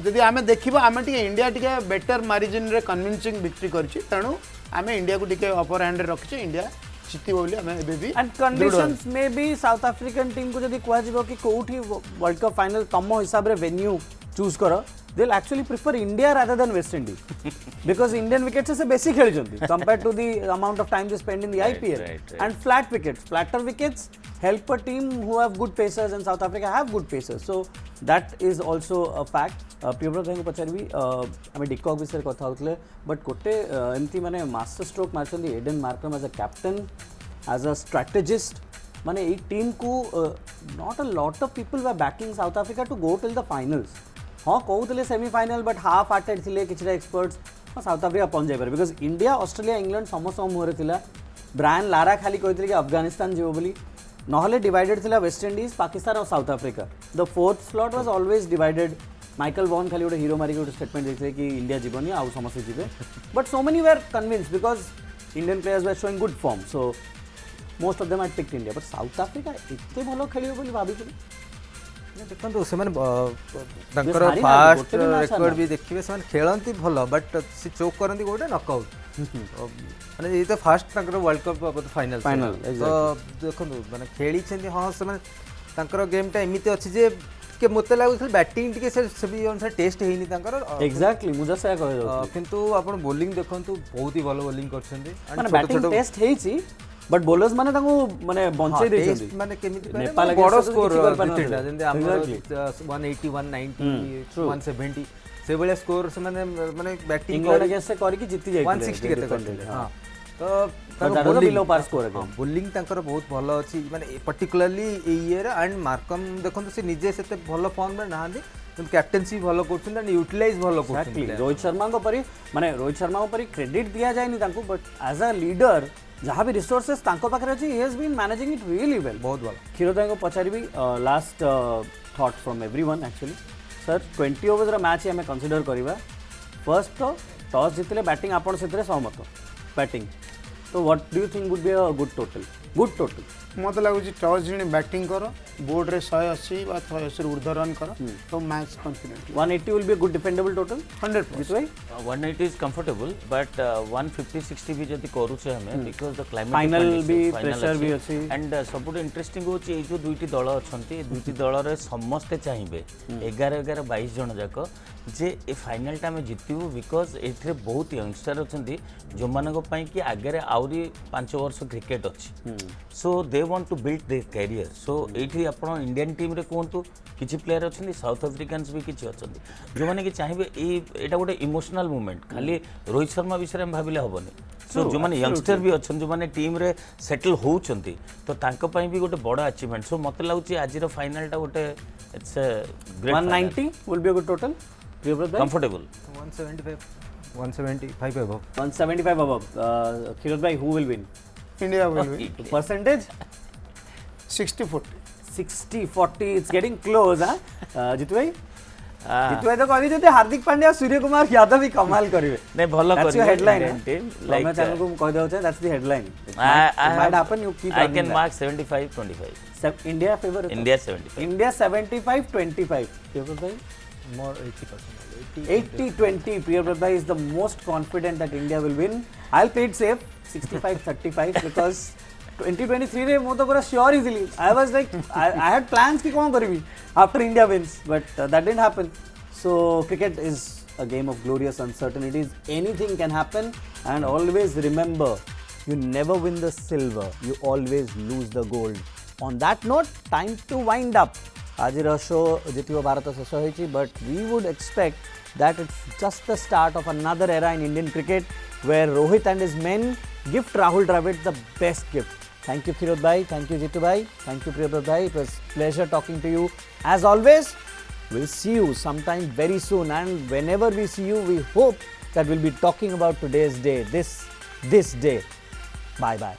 S2: जदि आमे देखिबा आमे टिके इंडिया टिके बेटर मार्जिन रे कन्विंसिंग विक्ट्री करछि तेणु आमे इंडिया को टिके अपर हैंड रे रखछि इंडिया जीती बोली आमे एबे भी
S1: And conditions may be South African team को जदि कुआ जिवो कि कोठी वर्ल्ड कप फाइनल तम हिसाब रे वेन्यू चूज करो they'll actually prefer India rather than West Indies because Indian wickets se basic kheli janti compared to the amount of time they spend in the IPL
S3: right.
S1: and flatter wickets help a team who have good pacers and South Africa have good pacers so that is also a fact Priyavrat भाई को पचारि आम डिकॉक विषय कथा होते बट गोटे एमती माने मास्टर स्ट्रोक मारछन्ती Aiden Markram as a captain as a strategist माने ए टीम को not a lot of people were backing South Africa to go till the finals हाँ कहते सेमिफाइनल बट हाफ हार्टेड थे कि एक्सपर्ट्स हाँ साउथ अफ्रीका पहुंच जाए बिकज इंडिया ऑस्ट्रेलिया इंग्लैंड समस्त मुहर था ब्रायन लारा खाली कहते कि अफगानिस्तान जीव बोली नहले डिवाइडेड थिला वेस्ट इंडीज पाकिस्तान और south Africa the fourth slot was always divided Michael Vaughan खाली गोटे हीरो मारिक गोटे स्टेटमेंट देते कि इंडिया जीवनी आउ समस्त जीवे but so many were convince because Indian players were showing good form so most of them had picked India but south Africa एते भलो खेलियो बोली भाबिथिली
S4: देखो से फास्ट रेकर्ड भी देखिए से खेलती भल बट से चोक करती गोटे नकआउट माने ये तो फास्ट वर्ल्ड कप फाइनल तो देखो माने खेली हाँ से गेमटा एमती अच्छी जे कि मत लगे बैटिंग टी से भी अनुसार टेस्ट होनी
S1: एग्जैक्टली मुझे से
S4: किंतु आपण बॉलिंग देखंतु बहुत ही भलो बॉलिंग करछन्ते
S1: माने बैटिंग टेस्ट हेची बट बोलर्स माने ताको माने बंचै देछन्ती
S4: माने केमिति
S1: नेपाल
S4: बड़ स्कोर जितला जेंते हमर 180 190 170 से बळे स्कोर से माने बैटिंग
S1: इंग्लैंड अगेंस्ट से करी कि जीती जाय
S4: 160 केते करले हां तो
S1: ताको बिलो पार स्कोर है
S4: बॉलिंग तांकर बहुत भलो अछि माने पर्टिकुलरली ए ईयर एंड मार्कम देखंतु से निजे सेते भलो फॉर्म में नाहंदी कैप्टेंसी भलो करछन एंड यूटिलाइज भलो करछन
S1: रोहित शर्मा को परी माने रोहित शर्मा को परी क्रेडिट दिया जाय नि तांको बट एज अ लीडर जहाँ भी रिसोर्सेस तांको पाखरे अछि he has been managing it really well
S4: बहुत भलो
S1: क्षीरोदय को पचारिबी last thought from everyone actually sir 20 overs रा मैच हमें कंसीडर करबा फर्स्ट तो टॉस जितले बैटिंग आपण सेतरे सहमत बैटिंग तो what do you think would be a good total
S2: मत लगुच टॉस जिणी बैटिंग कर बोर्ड रे 180 बा 180 ऊर्ध्व रन कर तो match confident
S1: 180 will be a good defendable total
S2: 100%
S3: 180 is comfortable but 150 60 भी जदी करूचे हमें बिकॉज़ द क्लाइमेट
S1: फाइनल भी प्रेशर भी अछि
S3: एंड सबुट इंटरेस्टिंग होची ए जो दुईटी दल अछंती दुईटी दल रे समस्त चाहिबे 11 11 22 जन जाक जे ए फाइनल टा में जितिबो बिकॉज़ एथरे बहुत यंगस्टर अछंती जो मानको पई कि आगे रे आउरी 5 वर्ष क्रिकेट अछि so they want to build their career so एठी आपण इंडियन टीम रे कोंतु किछि प्लेयर अछंती साउथ अफ्रीकान्स भी किछि अछंती जो माने कि चाहिबे एटा गोटे इमोशनल मोमेंट खाली रोहित शर्मा विषय में भाबिले हबनी सो जो माने यंगस्टर भी अछन जो माने टीम रे सेटल होउचंती तो तांको पई भी गोटे बड़ अचीवमेंट सो मते लागुची आज रो फाइनल टा गोटे it's a great
S1: 190 will be a good total
S3: comfortable
S4: 175 above
S1: 175 above Kirat bhai who will win
S2: India will win
S1: percentage 60-40 it's getting close Jitu भाई तो कहि जते हार्दिक पांड्या सूर्य कुमार यादव भी कमाल करिवे
S3: नहीं भलो करिवे
S1: हेडलाइन
S3: टीम
S1: लाइक चैनल को कहि दउ छै that's the headline might happen you keep
S3: I can mark 75-25
S1: India favor
S3: India 75
S1: India 75-25 Kirat bhai
S4: more 80%.
S1: 80-20. Priyabrata is the most confident that India will win. I'll play it safe 65-35 because 2023 रे मो तो पूरा sure easily. I was like I had plans कि कौन करेगी after India wins, but that didn't happen. So cricket is a game of glorious uncertainties. Anything can happen, and always remember, you never win the silver. You always lose the gold. On that note, time to wind up. आज शो जितियो भारत शेष होइछि but we would expect that it's just the start of another era in Indian cricket where Rohit and his men gift Rahul Dravid the best gift thank you Kirat bhai, thank you Jitu bhai, thank you Priyabrata bhai. It was pleasure talking to you as always. We'll see you sometime very soon, and whenever we see you we hope that we'll be talking about today's day, this day. Bye bye.